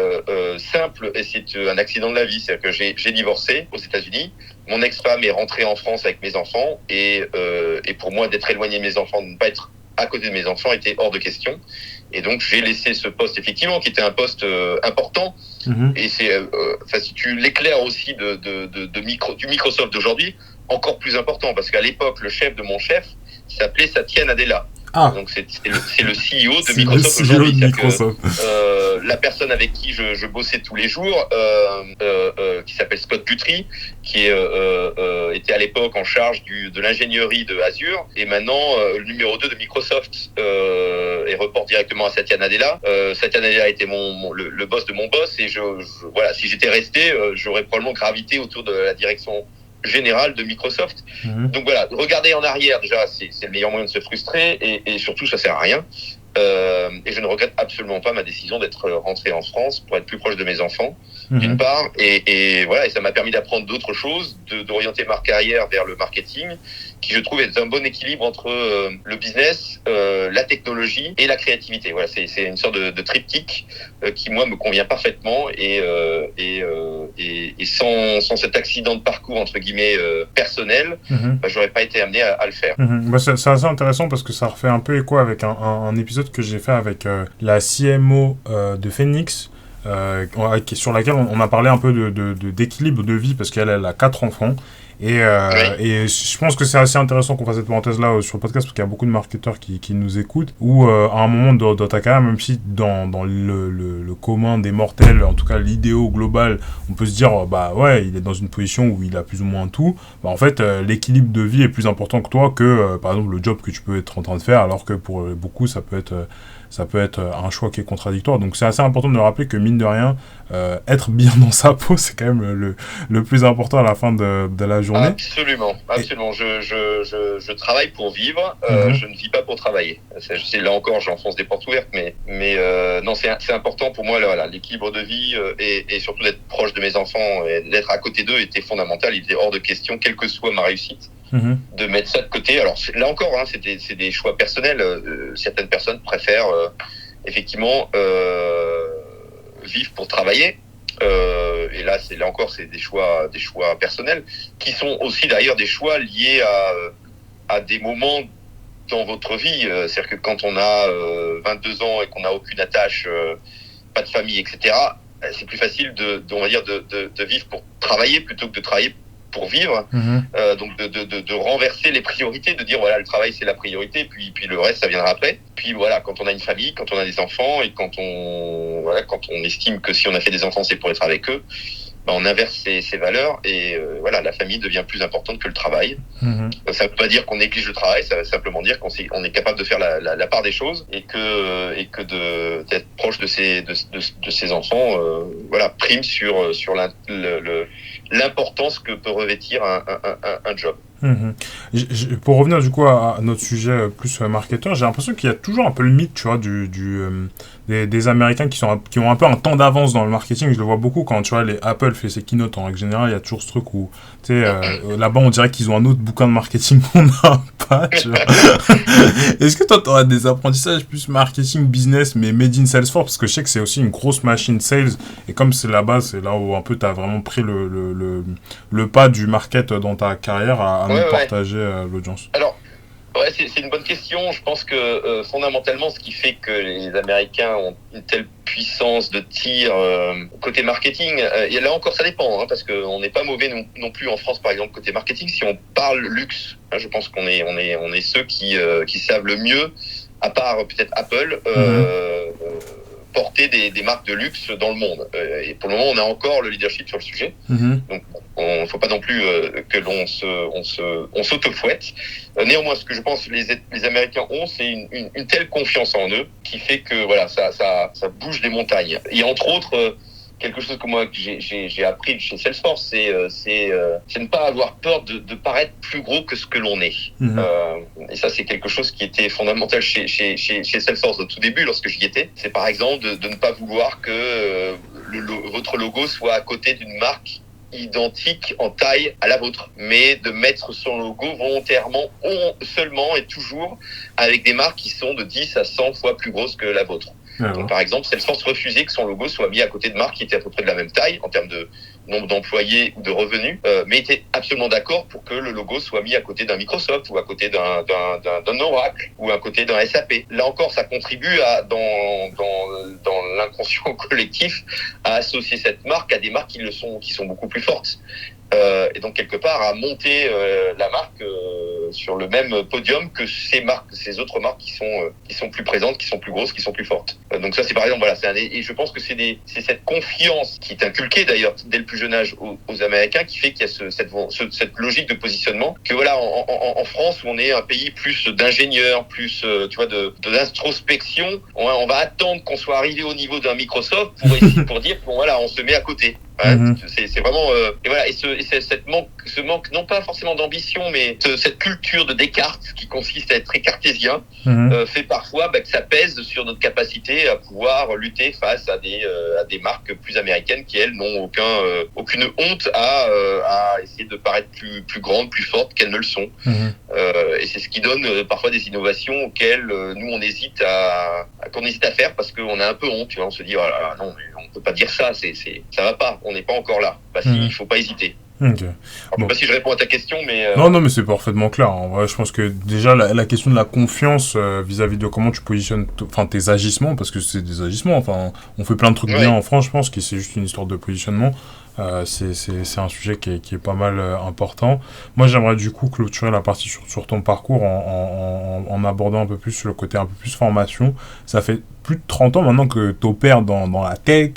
simple et c'est un accident de la vie. C'est-à-dire que j'ai divorcé aux États-Unis, mon ex-femme est rentrée en France avec mes enfants et pour moi d'être éloigné de mes enfants, de ne pas être à côté de mes enfants était hors de question. Et donc j'ai laissé ce poste effectivement qui était un poste important. Et c'est si tu l'éclaires aussi du Microsoft d'aujourd'hui, encore plus important parce qu'à l'époque le chef de mon chef s'appelait Satya Nadella. Donc c'est le CEO de Microsoft aujourd'hui. La personne avec qui je bossais tous les jours, qui s'appelle Scott Guthrie, qui était à l'époque en charge de l'ingénierie de Azure, et maintenant le numéro 2 de Microsoft, et reporte directement à Satya Nadella. Satya Nadella était le boss de mon boss, et voilà, si j'étais resté, j'aurais probablement gravité autour de la direction général de Microsoft. Donc voilà, regarder en arrière déjà, c'est le meilleur moyen de se frustrer et surtout ça sert à rien. Et je ne regrette absolument pas ma décision d'être rentré en France pour être plus proche de mes enfants, d'une part, et voilà, et ça m'a permis d'apprendre d'autres choses, d'orienter ma carrière vers le marketing, qui je trouve est un bon équilibre entre le business, la technologie et la créativité. Voilà, c'est une sorte de triptyque qui moi me convient parfaitement et sans cet accident de parcours entre guillemets personnel, j'aurais pas été amené à le faire. C'est assez intéressant parce que ça refait un peu écho avec un épisode que j'ai fait avec la CMO de Phoenix, sur laquelle on a parlé un peu d'équilibre de vie parce qu'elle a 4 enfants. Et je pense que c'est assez intéressant qu'on fasse cette parenthèse-là sur le podcast parce qu'il y a beaucoup de marketeurs qui nous écoutent où à un moment dans ta carrière, même si dans le commun des mortels, en tout cas l'idéal global, on peut se dire il est dans une position où il a plus ou moins tout, en fait l'équilibre de vie est plus important que toi que par exemple le job que tu peux être en train de faire, alors que pour beaucoup ça peut être un choix qui est contradictoire. Donc c'est assez important de le rappeler que mine de rien, être bien dans sa peau, c'est quand même le plus important à la fin de la journée. Absolument. Je travaille pour vivre, je ne vis pas pour travailler. Là encore, j'enfonce des portes ouvertes, mais non, c'est important pour moi. Là, l'équilibre de vie et surtout d'être proche de mes enfants et d'être à côté d'eux était fondamental. Il était hors de question, quelle que soit ma réussite, de mettre ça de côté. Alors là encore, c'est des choix personnels. Certaines personnes préfèrent effectivement vivre pour travailler. Et là encore, c'est des choix personnels qui sont aussi d'ailleurs des choix liés à des moments dans votre vie. C'est-à-dire que quand on a 22 ans et qu'on n'a aucune attache, pas de famille, etc., c'est plus facile on va dire de vivre pour travailler plutôt que de travailler pour vivre. Donc de renverser les priorités, de dire voilà, le travail c'est la priorité, puis le reste ça viendra après. Puis voilà, quand on a une famille, quand on a des enfants et quand on estime que si on a fait des enfants c'est pour être avec eux, on inverse ces valeurs et voilà, la famille devient plus importante que le travail. Ça ne veut pas dire qu'on néglige le travail, ça veut simplement dire qu'on est capable de faire la part des choses et que d'être proche de ses enfants voilà, prime sur l'importance que peut revêtir un job. Pour revenir du coup à notre sujet plus marketeur, j'ai l'impression qu'il y a toujours un peu le mythe, tu vois, des Américains qui ont un peu un temps d'avance dans le marketing. Je le vois beaucoup quand tu vois Apple fait ses keynotes en règle générale, il y a toujours ce truc où tu sais là-bas on dirait qu'ils ont un autre bouquin de marketing qu'on n'a pas, tu vois. Est-ce que toi t'auras des apprentissages plus marketing business mais made in Salesforce, parce que je sais que c'est aussi une grosse machine sales et comme c'est là-bas, c'est là où un peu t'as vraiment pris le pas du market dans ta carrière à nous partager l'audience. Alors c'est une bonne question. Je pense que fondamentalement, ce qui fait que les Américains ont une telle puissance de tir côté marketing, et là encore ça dépend, parce qu'on n'est pas mauvais non plus en France par exemple côté marketing. Si on parle luxe, je pense qu'on est ceux qui savent le mieux, à part peut-être Apple, porter des marques de luxe dans le monde. Et pour le moment, on a encore le leadership sur le sujet. Donc, il ne faut pas non plus que l'on s'auto-fouette. Néanmoins, ce que je pense que les Américains ont, c'est une telle confiance en eux qui fait que voilà, ça bouge des montagnes. Et entre autres, quelque chose que moi que j'ai appris chez Salesforce, c'est ne pas avoir peur de paraître plus gros que ce que l'on est. Et ça, c'est quelque chose qui était fondamental chez Salesforce au tout début, lorsque j'y étais. C'est par exemple de ne pas vouloir que votre logo soit à côté d'une marque identique en taille à la vôtre, mais de mettre son logo volontairement seulement et toujours avec des marques qui sont de 10 à 100 fois plus grosses que la vôtre. Donc, par exemple, Salesforce refusait que son logo soit mis à côté de marques qui étaient à peu près de la même taille en termes de nombre d'employés ou de revenus, mais était absolument d'accord pour que le logo soit mis à côté d'un Microsoft ou à côté d'un Oracle ou à côté d'un SAP. Là encore, ça contribue dans l'inconscient collectif à associer cette marque à des marques qui sont beaucoup plus fortes. Et donc quelque part à monter la marque sur le même podium que ces autres marques qui sont plus présentes, qui sont plus grosses, qui sont plus fortes. Donc ça c'est par exemple et je pense que c'est cette confiance qui est inculquée d'ailleurs dès le plus jeune âge aux Américains qui fait qu'il y a cette logique de positionnement que voilà en France où on est un pays plus d'ingénieurs, plus tu vois de d'introspection, on va attendre qu'on soit arrivé au niveau d'un Microsoft pour dire bon voilà on se met à côté. Ouais, c'est vraiment et voilà et ce manque non pas forcément d'ambition mais cette culture de Descartes qui consiste à être très cartésien fait parfois que ça pèse sur notre capacité à pouvoir lutter face à des marques plus américaines qui elles n'ont aucune honte à essayer de paraître plus grandes, plus fortes qu'elles ne le sont. Et c'est ce qui donne parfois des innovations auxquelles nous on hésite à faire parce qu'on a un peu honte, tu vois, on se dit oh là là, non mais on peut pas dire ça, ça va pas. On n'est pas encore là. Si, il faut pas hésiter. Okay. Alors, je sais pas si je réponds à ta question, mais... Non, mais c'est parfaitement clair. En vrai, je pense que déjà, la question de la confiance vis-à-vis de comment tu positionnes tes agissements, parce que c'est des agissements, enfin, on fait plein de trucs bien en France, je pense que c'est juste une histoire de positionnement. C'est un sujet qui est pas mal important. Moi, j'aimerais du coup clôturer la partie sur ton parcours en abordant un peu plus sur le côté un peu plus formation. Ça fait plus de 30 ans maintenant que tu opères dans la tech,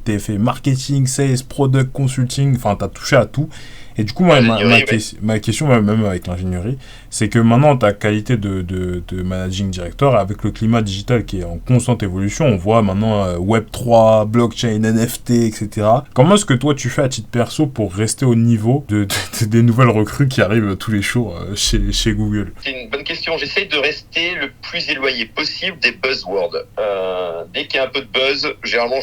t'as fait marketing, sales, product, consulting, enfin t'as touché à tout. Et du coup, moi, ma question, même avec l'ingénierie, c'est que maintenant, ta qualité de managing director, avec le climat digital qui est en constante évolution, on voit maintenant Web3, blockchain, NFT, etc. Comment est-ce que toi, tu fais à titre perso pour rester au niveau des nouvelles recrues qui arrivent tous les jours chez Google? C'est une bonne question. J'essaie de rester le plus éloigné possible des buzzwords. Dès qu'il y a un peu de buzz, généralement,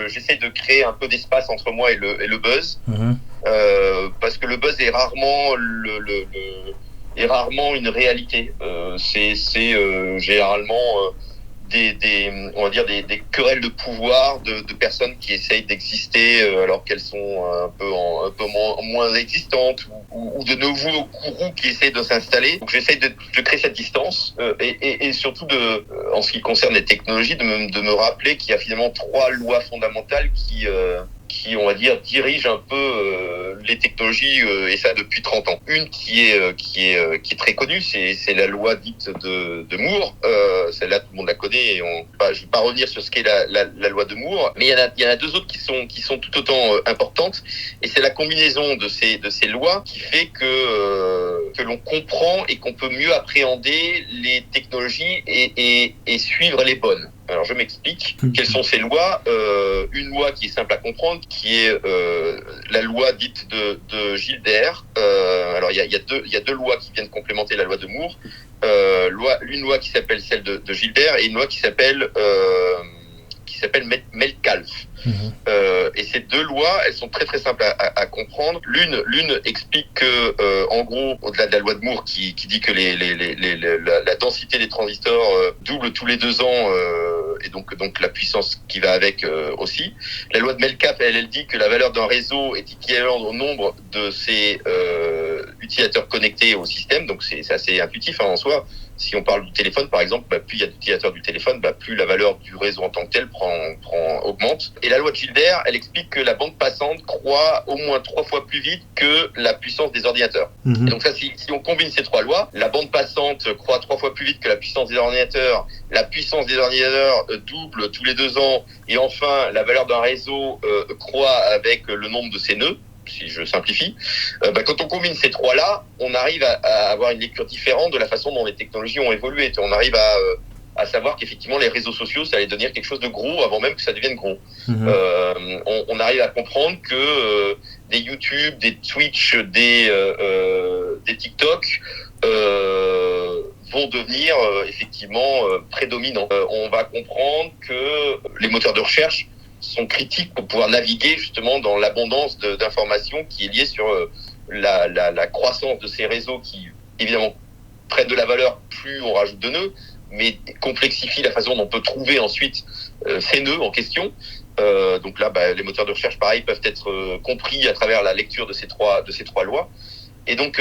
j'essaie de créer un peu d'espace entre moi et le buzz. Parce que le buzz est rarement une réalité. C'est généralement on va dire des querelles de pouvoir de personnes qui essayent d'exister alors qu'elles sont un peu moins existantes ou de nouveaux gourous qui essayent de s'installer. Donc j'essaie de créer cette distance et surtout en ce qui concerne les technologies de me rappeler qu'il y a finalement 3 lois fondamentales qui on va dire dirige un peu les technologies et ça depuis 30 ans. Une qui est très connue, c'est la loi dite de Moore. Celle-là tout le monde la connaît et je vais pas revenir sur ce qu'est la loi de Moore, mais il y en a 2 autres qui sont tout autant importantes et c'est la combinaison de ces lois qui fait que l'on comprend et qu'on peut mieux appréhender les technologies et suivre les bonnes. Alors je m'explique. Quelles sont ces lois? Une loi qui est simple à comprendre, qui est la loi dite de Gilder. Alors il y a deux lois qui viennent complémenter la loi de Moore. Une loi qui s'appelle celle de Gilder et une loi qui s'appelle Metcalfe. Et ces 2 lois, elles sont très très simples à comprendre. L'une explique que, en gros, au-delà de la loi de Moore qui dit que la densité des transistors double tous les 2 ans et donc la puissance qui va avec aussi. La loi de Metcalfe, elle dit que la valeur d'un réseau est équivalente au nombre de ses utilisateurs connectés au système. Donc c'est assez intuitif en soi. Si on parle du téléphone, par exemple, plus il y a d'utilisateurs du téléphone, plus la valeur du réseau en tant que tel augmente. Et la loi de Gilder, elle explique que la bande passante croît au moins 3 fois plus vite que la puissance des ordinateurs. Et donc ça, si on combine ces 3 lois, la bande passante croît 3 fois plus vite que la puissance des ordinateurs, la puissance des ordinateurs double tous les 2 ans, et enfin, la valeur d'un réseau croît avec le nombre de ses nœuds. Si je simplifie, quand on combine ces 3-là, on arrive à avoir une lecture différente de la façon dont les technologies ont évolué. On arrive à savoir qu'effectivement les réseaux sociaux, ça allait devenir quelque chose de gros avant même que ça devienne gros. On arrive à comprendre que des YouTube, des Twitch, des TikTok vont devenir effectivement prédominants. On va comprendre que les moteurs de recherche sont critiques pour pouvoir naviguer justement dans l'abondance d'informations qui est liée sur la croissance de ces réseaux qui, évidemment, prennent de la valeur plus on rajoute de nœuds, mais complexifie la façon dont on peut trouver ensuite ces nœuds en question. Donc là, les moteurs de recherche, pareil, peuvent être compris à travers la lecture de ces trois lois. Et donc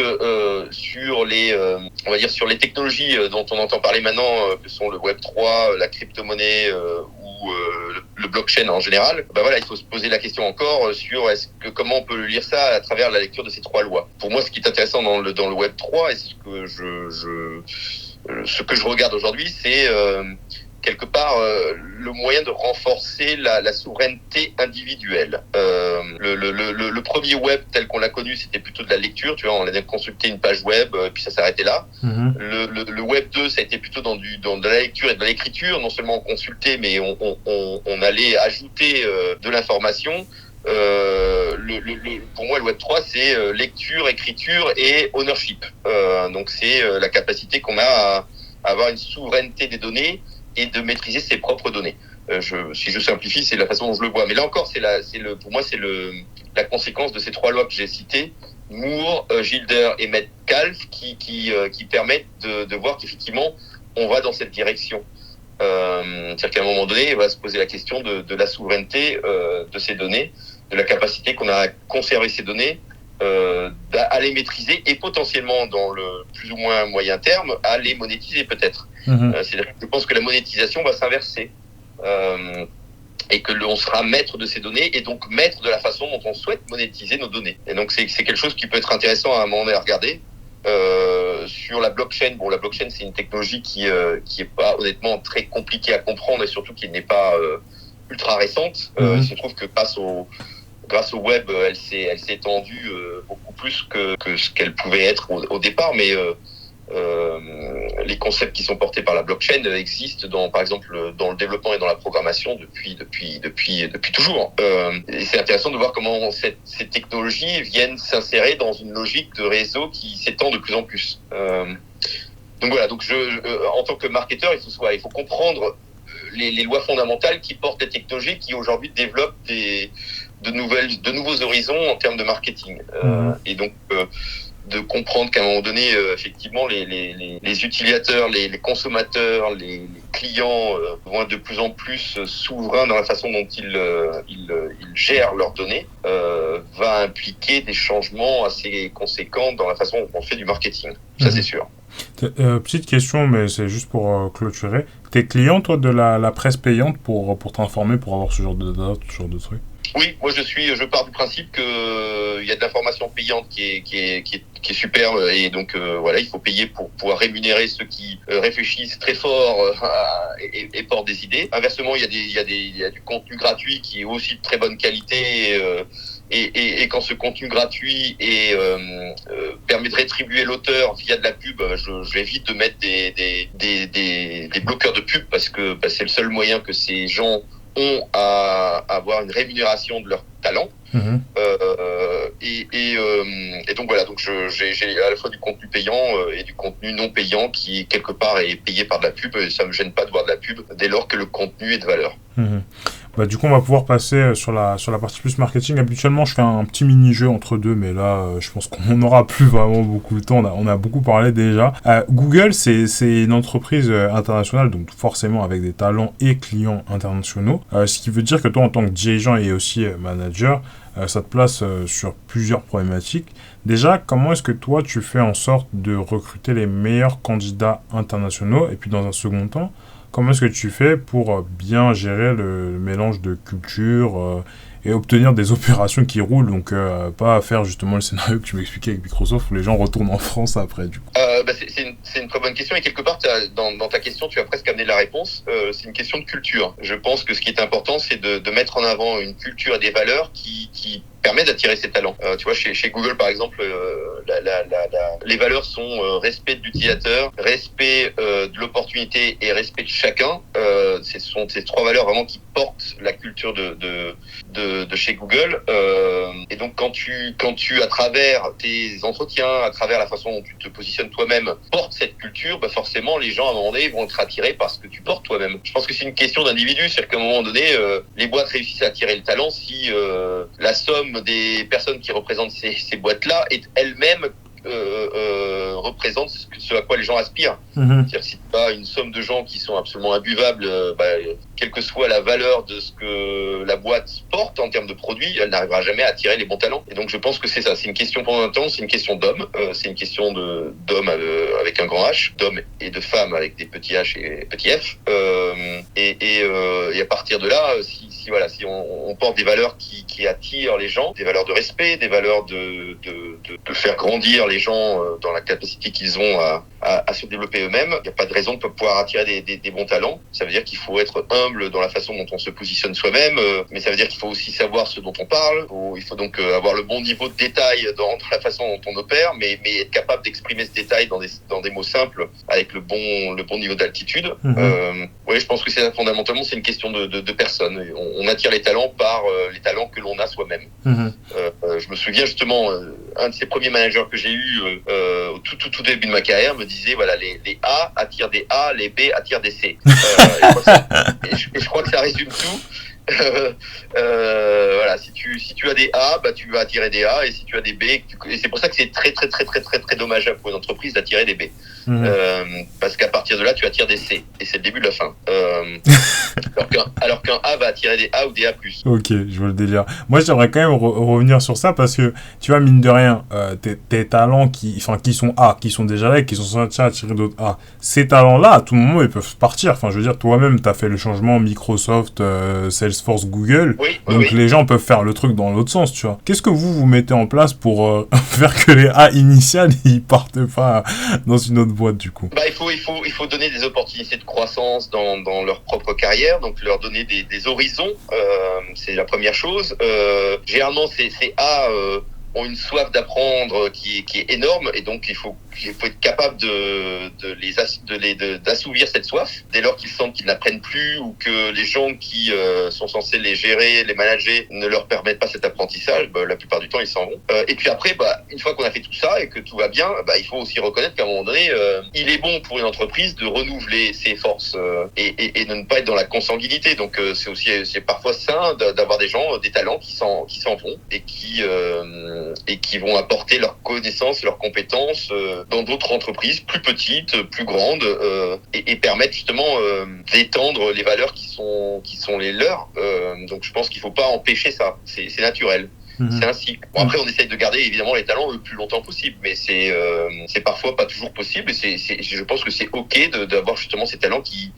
sur les technologies dont on entend parler maintenant, que sont le Web 3, la crypto-monnaie ou le blockchain en général, il faut se poser la question encore sur comment on peut lire ça à travers la lecture de ces trois lois. Pour moi, ce qui est intéressant dans le Web 3 et ce que je regarde aujourd'hui, c'est quelque part le moyen de renforcer la souveraineté individuelle. Le premier web tel qu'on l'a connu, c'était plutôt de la lecture, tu vois, on allait consulter une page web et puis ça s'arrêtait là. Le web 2, ça a été plutôt dans de la lecture et de l'écriture, non seulement on consultait, mais on allait ajouter de l'information. Pour moi, le Web 3, c'est lecture, écriture et ownership. Donc c'est la capacité qu'on a à avoir une souveraineté des données et de maîtriser ses propres données. Si je simplifie, c'est la façon dont je le vois. Mais là encore, pour moi, c'est la conséquence de ces trois lois que j'ai citées, Moore, Gilder et Metcalfe, qui permettent de voir qu'effectivement, on va dans cette direction. C'est-à-dire qu'à un moment donné, on va se poser la question de la souveraineté de ces données, de la capacité qu'on a à conserver ces données, à les maîtriser et potentiellement, dans le plus ou moins moyen terme, à les monétiser peut-être. C'est-à-dire que je pense que la monétisation va s'inverser et que l'on sera maître de ces données et donc maître de la façon dont on souhaite monétiser nos données. Et donc c'est quelque chose qui peut être intéressant à un moment donné à regarder. Sur la blockchain, la blockchain c'est une technologie qui est pas honnêtement très compliquée à comprendre et surtout qui n'est pas ultra récente. Il se trouve que grâce au web, elle s'est étendue beaucoup plus que ce qu'elle pouvait être au départ, mais les concepts qui sont portés par la blockchain existent par exemple dans le développement et dans la programmation depuis toujours. Et c'est intéressant de voir comment ces technologies viennent s'insérer dans une logique de réseau qui s'étend de plus en plus. Donc voilà, en tant que marketeur, il faut comprendre les lois fondamentales qui portent les technologies qui aujourd'hui développent de nouveaux horizons en termes de marketing. Et donc de comprendre qu'à un moment donné, effectivement, les utilisateurs, les consommateurs, les clients vont être de plus en plus souverains dans la façon dont ils gèrent leurs données, va impliquer des changements assez conséquents dans la façon dont on fait du marketing. Ça, c'est sûr. Petite question, mais c'est juste pour clôturer. T'es client, toi, de la presse payante pour t'informer, pour avoir ce genre de dates, ce genre de trucs? Oui, moi je pars du principe que il y a de l'information payante qui est super et donc il faut payer pour pouvoir rémunérer ceux qui réfléchissent très fort et portent des idées. Inversement, il y a du contenu gratuit qui est aussi de très bonne qualité et quand ce contenu gratuit permet de rétribuer l'auteur via de la pub, j'évite de mettre des bloqueurs de pub parce que c'est le seul moyen que ces gens ont à avoir une rémunération de leur talent. Et donc voilà, donc j'ai à la fois du contenu payant et du contenu non payant qui quelque part est payé par de la pub, et ça me gêne pas de voir de la pub dès lors que le contenu est de valeur. Du coup, on va pouvoir passer sur la partie plus marketing. Habituellement, je fais un petit mini-jeu entre deux, mais là, je pense qu'on n'aura plus vraiment beaucoup de temps. On a beaucoup parlé déjà. Google, c'est une entreprise internationale, donc forcément avec des talents et clients internationaux. Ce qui veut dire que toi, en tant que dirigeant et aussi manager, ça te place sur plusieurs problématiques. Déjà, comment est-ce que toi, tu fais en sorte de recruter les meilleurs candidats internationaux? Et puis, dans un second temps, comment est-ce que tu fais pour bien gérer le mélange de culture et obtenir des opérations qui roulent, donc pas faire justement le scénario que tu m'expliquais avec Microsoft où les gens retournent en France après du coup. C'est une très bonne question et quelque part dans ta question tu as presque amené la réponse. C'est une question de culture. Je pense que ce qui est important c'est de mettre en avant une culture et des valeurs qui permet d'attirer ces talents. Tu vois, chez Google par exemple, les valeurs sont respect de l'utilisateur, respect de l'opportunité et respect de chacun. Ce sont ces 3 valeurs vraiment qui portent la culture de chez Google. Et donc quand tu à travers tes entretiens, à travers la façon dont tu te positionnes toi-même, portes cette culture, forcément les gens à un moment donné vont être attirés par ce que tu portes toi-même. Je pense que c'est une question d'individu, c'est-à-dire qu'à un moment donné, les boîtes réussissent à attirer le talent si la somme des personnes qui représentent ces boîtes-là est elle-même représente ce à quoi les gens aspirent. C'est-à-dire si tu as une somme de gens qui sont absolument imbuvables, quelle que soit la valeur de ce que la boîte porte en termes de produits, elle n'arrivera jamais à attirer les bons talents. Et donc je pense que c'est ça, c'est une question pendant un temps, c'est une question d'hommes, c'est une question d'hommes avec un grand H, d'hommes et de femmes avec des petits H et petits F. Et à partir de là, si on porte des valeurs qui attirent les gens, des valeurs de respect, des valeurs de faire grandir les gens dans la capacité qu'ils ont à se développer eux-mêmes, il n'y a pas de raison de pouvoir attirer des bons talents. Ça veut dire qu'il faut être humble dans la façon dont on se positionne soi-même, mais ça veut dire qu'il faut aussi savoir ce dont on parle. Il faut donc avoir le bon niveau de détail dans la façon dont on opère, mais être capable d'exprimer ce détail dans des mots simples avec le bon niveau d'altitude. Oui, je pense que fondamentalement c'est une question de personnes. On attire les talents par les talents que l'on a soi-même. Je me souviens justement, un de ces premiers managers que j'ai eu au tout début de ma carrière me disait voilà, les A attirent des A, les B attirent des C. Je crois que ça résume tout. Voilà, si tu as des A, tu vas attirer des A, et si tu as des B, et c'est pour ça que c'est très très très très très très dommageable pour une entreprise d'attirer des B. Parce qu'à partir de là, tu attires des C, et c'est le début de la fin. Alors qu'un A va attirer des A ou des A+. Ok, je vois le délire. Moi, j'aimerais quand même revenir sur ça parce que, tu vois, mine de rien, tes talents qui sont A, qui sont déjà là et qui sont censés attirer d'autres A, ces talents-là, à tout moment, ils peuvent partir. Enfin, je veux dire, toi-même, t'as fait le changement Microsoft, Salesforce, Google. Donc, les gens peuvent faire le truc dans l'autre sens, tu vois. Qu'est-ce que vous mettez en place pour faire que les A initiales, ils partent pas dans une autre boîte, du coup? Il faut donner des opportunités de croissance dans leur propre carrière, donc leur donner des horizons, c'est la première chose. Généralement, ces A ont une soif d'apprendre qui est énorme, et donc il faut être capable d'assouvir cette soif dès lors qu'ils sentent qu'ils n'apprennent plus, ou que les gens qui sont censés les gérer, les manager, ne leur permettent pas cet apprentissage. La plupart du temps ils s'en vont, et puis après une fois qu'on a fait tout ça et que tout va bien, il faut aussi reconnaître qu'à un moment donné il est bon pour une entreprise de renouveler ses forces et de ne pas être dans la consanguinité. Donc c'est parfois sain d'avoir des gens, des talents qui s'en vont et qui vont apporter leurs connaissances, leurs compétences dans d'autres entreprises plus petites, plus grandes, et permettre justement d'étendre les valeurs qui sont les leurs. Donc je pense qu'il ne faut pas empêcher ça, c'est naturel. C'est ainsi. Bon, après, on essaye de garder évidemment les talents le plus longtemps possible, mais c'est parfois pas toujours possible. Et je pense que c'est ok d'avoir justement ces talents qui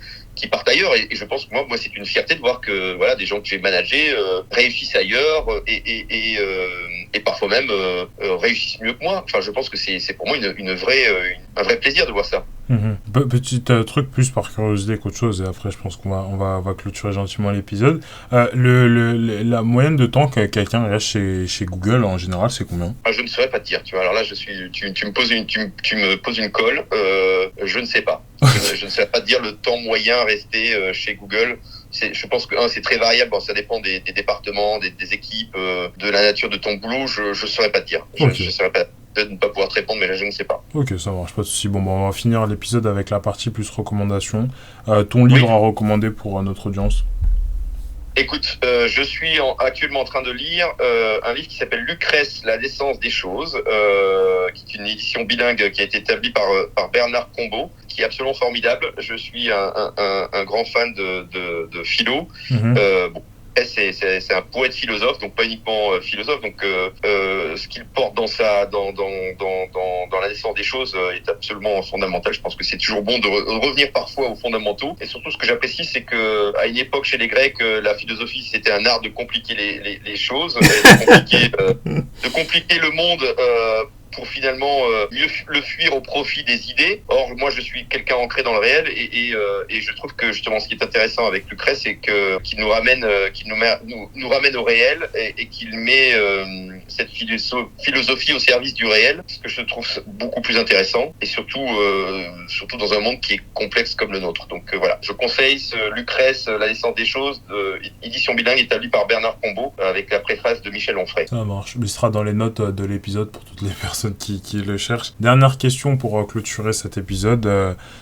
partent ailleurs. Et je pense que moi, c'est une fierté de voir que voilà, des gens que j'ai managés réussissent ailleurs et parfois même réussissent mieux que moi. Enfin, je pense que c'est pour moi un vrai plaisir de voir ça. Petit truc plus par curiosité qu'autre chose, et après je pense qu'on va clôturer gentiment l'épisode. La moyenne de temps que quelqu'un reste chez Google en général, c'est combien? Je ne saurais pas te dire, tu vois. Alors là, tu me poses une colle, je ne sais pas. Je ne saurais pas te dire le temps moyen resté chez Google. Je pense que c'est très variable. Bon, ça dépend des départements, des équipes, de la nature de ton boulot. Je ne saurais pas te dire. Je saurais pas de ne pas pouvoir te répondre, mais là je ne sais pas. Ok, ça marche, pas de souci. Bon, on va finir l'épisode avec la partie plus recommandation. Ton livre à recommander pour notre audience? Écoute, je suis actuellement en train de lire un livre qui s'appelle Lucrèce, la naissance des choses, qui est une édition bilingue qui a été établie par Bernard Combeau, qui est absolument formidable. Je suis un grand fan de philo. C'est un poète philosophe, donc pas uniquement philosophe. Donc ce qu'il porte dans la naissance des choses est absolument fondamental. Je pense que c'est toujours bon de revenir parfois aux fondamentaux. Et surtout, ce que j'apprécie, c'est que à une époque chez les Grecs, la philosophie c'était un art de compliquer les choses, de compliquer le monde. Pour finalement mieux le fuir au profit des idées. Or, moi, je suis quelqu'un ancré dans le réel, et je trouve que justement, ce qui est intéressant avec Lucrèce, c'est qu'il nous ramène au réel, et qu'il met cette philosophie au service du réel, ce que je trouve beaucoup plus intéressant, et surtout dans un monde qui est complexe comme le nôtre. Donc voilà, je conseille Lucrèce, La naissance des choses, édition bilingue établie par Bernard Combeau, avec la préface de Michel Onfray. Ça marche, il sera dans les notes de l'épisode pour toutes les personnes qui le cherchent. Dernière question pour clôturer cet épisode,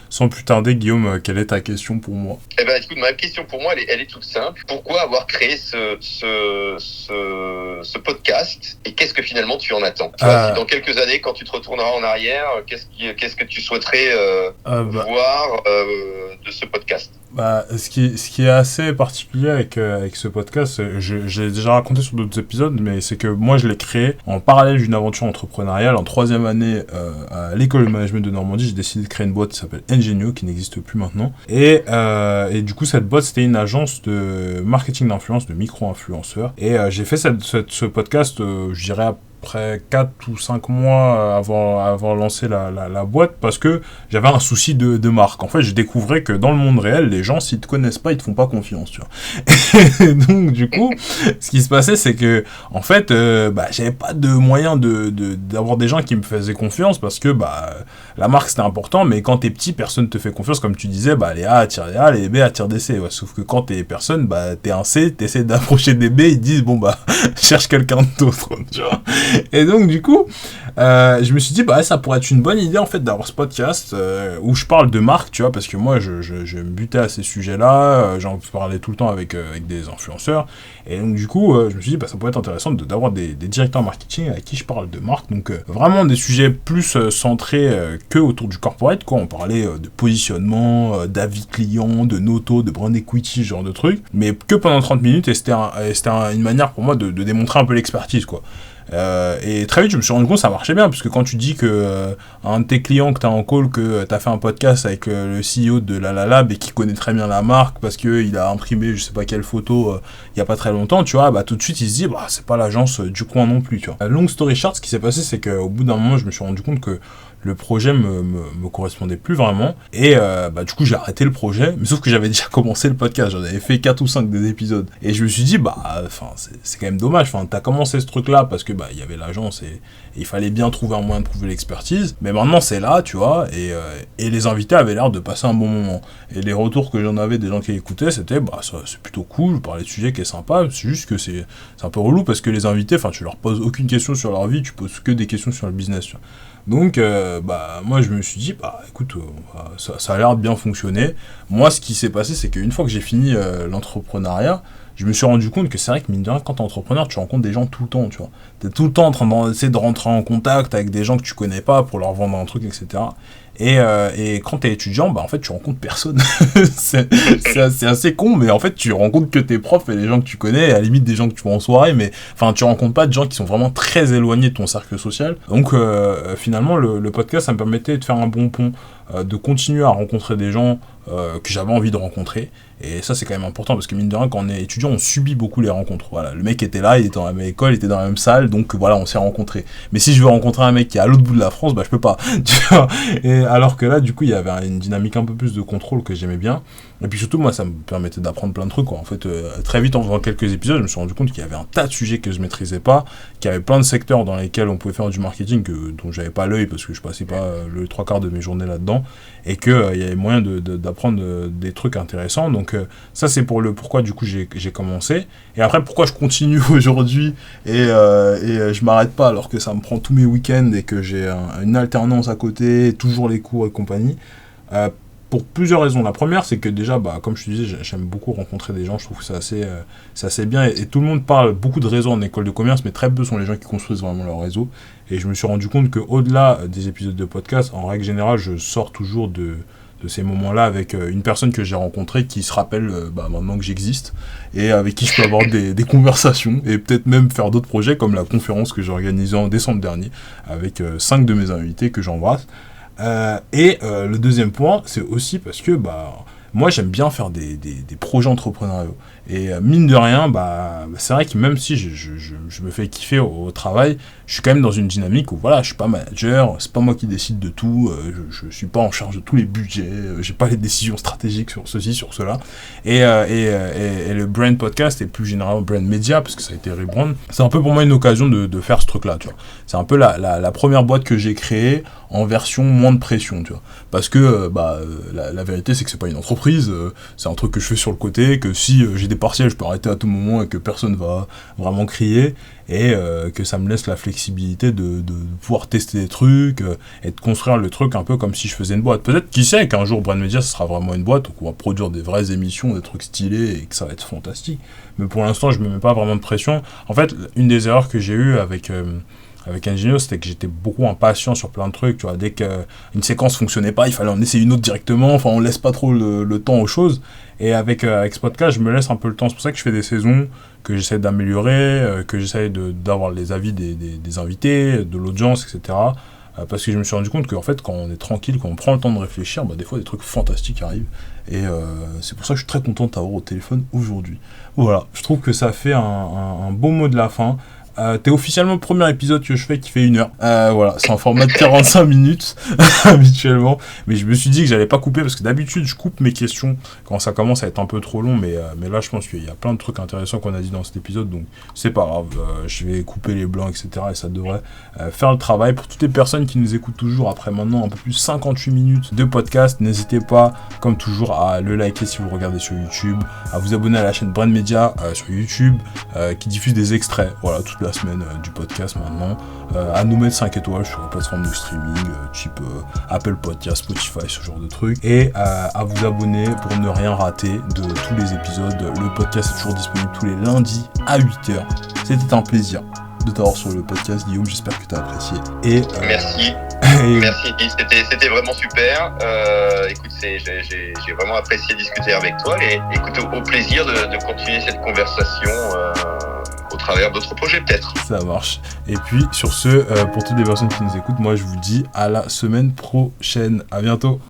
sans plus tarder, Guillaume, quelle est ta question pour moi? Eh ben, écoute, ma question pour moi, elle est toute simple. Pourquoi avoir créé ce podcast, et qu'est-ce que finalement tu en attends? Tu vois, si dans quelques années, quand tu te retourneras en arrière, qu'est-ce que tu souhaiterais voir de ce podcast? Ce qui est assez particulier avec ce podcast, je l'ai déjà raconté sur d'autres épisodes, mais c'est que moi je l'ai créé en parallèle d'une aventure entrepreneuriale. En 3e année à l'école de management de Normandie, j'ai décidé de créer une boîte qui s'appelle Ingenio, qui n'existe plus maintenant. Et du coup, cette boîte, c'était une agence de marketing d'influence, de micro-influenceurs. Et j'ai fait ce podcast, je dirais, après 4 ou 5 mois avant lancer la boîte, parce que j'avais un souci de marque. En fait, je découvrais que dans le monde réel, les gens, s'ils te connaissent pas, ils te font pas confiance, tu vois. Et donc, du coup, ce qui se passait, c'est que, en fait, j'avais pas de moyen d'avoir des gens qui me faisaient confiance, parce que, la marque, c'était important, mais quand t'es petit, personne te fait confiance, comme tu disais, les A attirent les A, les B attirent des C, ouais. Sauf que quand t'es personne, t'es un C, t'essaies d'approcher des B, ils te disent, cherche quelqu'un d'autre, tu vois. Et donc, du coup, je me suis dit, ça pourrait être une bonne idée, en fait, d'avoir ce podcast où je parle de marque, tu vois, parce que moi, je me butais à ces sujets-là, j'en parlais tout le temps avec des influenceurs, et donc, du coup, je me suis dit, ça pourrait être intéressant d'avoir des directeurs marketing avec qui je parle de marque, donc vraiment des sujets plus centrés que autour du corporate, quoi. On parlait de positionnement, d'avis client, de noto, de brand equity, ce genre de trucs, mais que pendant 30 minutes, et c'était une manière pour moi de démontrer un peu l'expertise, quoi. Et très vite je me suis rendu compte que ça marchait bien, parce que quand tu dis que un de tes clients que t'as en call, que t'as fait un podcast avec le CEO de La La Lab et qui connaît très bien la marque parce que il a imprimé je sais pas quelle photo il y a pas très longtemps, tu vois, tout de suite il se dit c'est pas l'agence du coin non plus, tu vois. Long story short, ce qui s'est passé, c'est qu'au bout d'un moment je me suis rendu compte que le projet me correspondait plus vraiment, et du coup j'ai arrêté le projet, mais sauf que j'avais déjà commencé le podcast, j'en avais fait 4 ou 5 des épisodes, et je me suis dit c'est quand même dommage, t'as commencé ce truc là parce que il y avait l'agence et il fallait bien trouver un moyen de prouver l'expertise, mais maintenant c'est là, tu vois, et les invités avaient l'air de passer un bon moment, et les retours que j'en avais des gens qui écoutaient, c'était c'est plutôt cool, parler de sujets qui est sympa, c'est juste que c'est un peu relou parce que les invités, tu leur poses aucune question sur leur vie, tu poses que des questions sur le business, tu vois. Donc, moi, je me suis dit, écoute, ça a l'air de bien fonctionner. Moi, ce qui s'est passé, c'est qu'une fois que j'ai fini l'entrepreneuriat, je me suis rendu compte que c'est vrai que, mine de rien, quand t'es entrepreneur, tu rencontres des gens tout le temps, tu vois. T'es tout le temps en train d'essayer de rentrer en contact avec des gens que tu connais pas pour leur vendre un truc, etc. Et quand t'es étudiant, en fait, tu rencontres personne. c'est assez con, mais en fait, tu rencontres que tes profs et les gens que tu connais, et à la limite des gens que tu vois en soirée, mais tu rencontres pas de gens qui sont vraiment très éloignés de ton cercle social. Donc, finalement, le podcast, ça me permettait de faire un bon pont, de continuer à rencontrer des gens que j'avais envie de rencontrer. Et ça, c'est quand même important, parce que mine de rien, quand on est étudiant, on subit beaucoup les rencontres. Voilà, le mec était là, il était dans la même école, il était dans la même salle, donc voilà, on s'est rencontrés. Mais si je veux rencontrer un mec qui est à l'autre bout de la France, je peux pas. Tu vois. Et alors que là, du coup, il y avait une dynamique un peu plus de contrôle que j'aimais bien. Et puis surtout, moi, ça me permettait d'apprendre plein de trucs, quoi. En fait, très vite, en faisant quelques épisodes, je me suis rendu compte qu'il y avait un tas de sujets que je maîtrisais pas, qu'il y avait plein de secteurs dans lesquels on pouvait faire du marketing dont j'avais pas l'œil, parce que je passais pas le 3/4 de mes journées là-dedans, et qu'il y avait moyen d'apprendre des trucs intéressants. Donc ça, c'est pour le pourquoi, du coup, j'ai commencé. Et après, pourquoi je continue aujourd'hui et je m'arrête pas alors que ça me prend tous mes week-ends et que j'ai une alternance à côté, toujours les cours et compagnie. Pour plusieurs raisons. La première, c'est que déjà, comme je te disais, j'aime beaucoup rencontrer des gens, je trouve que c'est assez bien, et tout le monde parle beaucoup de réseau en école de commerce, mais très peu sont les gens qui construisent vraiment leur réseau. Et je me suis rendu compte qu'au-delà des épisodes de podcast, en règle générale, je sors toujours de ces moments-là avec une personne que j'ai rencontrée qui se rappelle maintenant que j'existe, et avec qui je peux avoir des conversations, et peut-être même faire d'autres projets, comme la conférence que j'ai organisée en décembre dernier, avec 5 de mes invités que j'embrasse. Le deuxième point, c'est aussi parce que moi j'aime bien faire des projets entrepreneuriaux. Et mine de rien, c'est vrai que même si je me fais kiffer au travail, je suis quand même dans une dynamique où voilà, je suis pas manager, c'est pas moi qui décide de tout, je suis pas en charge de tous les budgets, j'ai pas les décisions stratégiques sur ceci, sur cela. Et le Brand Podcast et plus généralement Brand Media, parce que ça a été rebrand, c'est un peu pour moi une occasion de faire ce truc-là, tu vois. C'est un peu la première boîte que j'ai créée en version moins de pression, tu vois. Parce que la vérité, c'est que c'est pas une entreprise, c'est un truc que je fais sur le côté, que si j'ai des partiels, je peux arrêter à tout moment et que personne va vraiment crier, et que ça me laisse la flexibilité de pouvoir tester des trucs et de construire le truc un peu comme si je faisais une boîte. Peut-être, qui sait, qu'un jour Brand Media, ce sera vraiment une boîte, donc on va produire des vraies émissions, des trucs stylés, et que ça va être fantastique. Mais pour l'instant, je me mets pas vraiment de pression. En fait, une des erreurs que j'ai eues avec Engineer, c'était que j'étais beaucoup impatient sur plein de trucs, tu vois. Dès qu'une séquence fonctionnait pas, il fallait en essayer une autre directement, enfin on laisse pas trop le temps aux choses. Et avec ce podcast, je me laisse un peu le temps. C'est pour ça que je fais des saisons, que j'essaie d'améliorer, que j'essaie d'avoir les avis des invités, de l'audience, etc. Parce que je me suis rendu compte qu'en fait, quand on est tranquille, quand on prend le temps de réfléchir, des fois des trucs fantastiques arrivent. Et c'est pour ça que je suis très content de t'avoir au téléphone aujourd'hui. Voilà, je trouve que ça fait un beau mot de la fin. T'es officiellement le premier épisode que je fais qui fait 1 heure. Voilà, c'est en format de 45 minutes habituellement. Mais je me suis dit que j'allais pas couper parce que d'habitude je coupe mes questions quand ça commence à être un peu trop long. Mais là je pense qu'il y a plein de trucs intéressants qu'on a dit dans cet épisode. Donc c'est pas grave, je vais couper les blancs, etc. Et ça devrait faire le travail. Pour toutes les personnes qui nous écoutent toujours après maintenant un peu plus de 58 minutes de podcast, n'hésitez pas comme toujours à le liker si vous le regardez sur YouTube, à vous abonner à la chaîne Brand Media sur YouTube qui diffuse des extraits, voilà, toute la semaine du podcast maintenant, à nous mettre 5 étoiles sur la plateforme de streaming type Apple Podcast, Spotify, ce genre de trucs, et à vous abonner pour ne rien rater de tous les épisodes. Le podcast est toujours disponible tous les lundis à 8h. C'était un plaisir de t'avoir sur le podcast, Guillaume, j'espère que tu as apprécié. Et merci. Merci, c'était vraiment super. Écoute, j'ai vraiment apprécié discuter avec toi et écoute, au plaisir de continuer cette conversation au travers d'autres projets peut-être. Ça marche. Et puis sur ce, pour toutes les personnes qui nous écoutent, moi je vous dis à la semaine prochaine. À bientôt.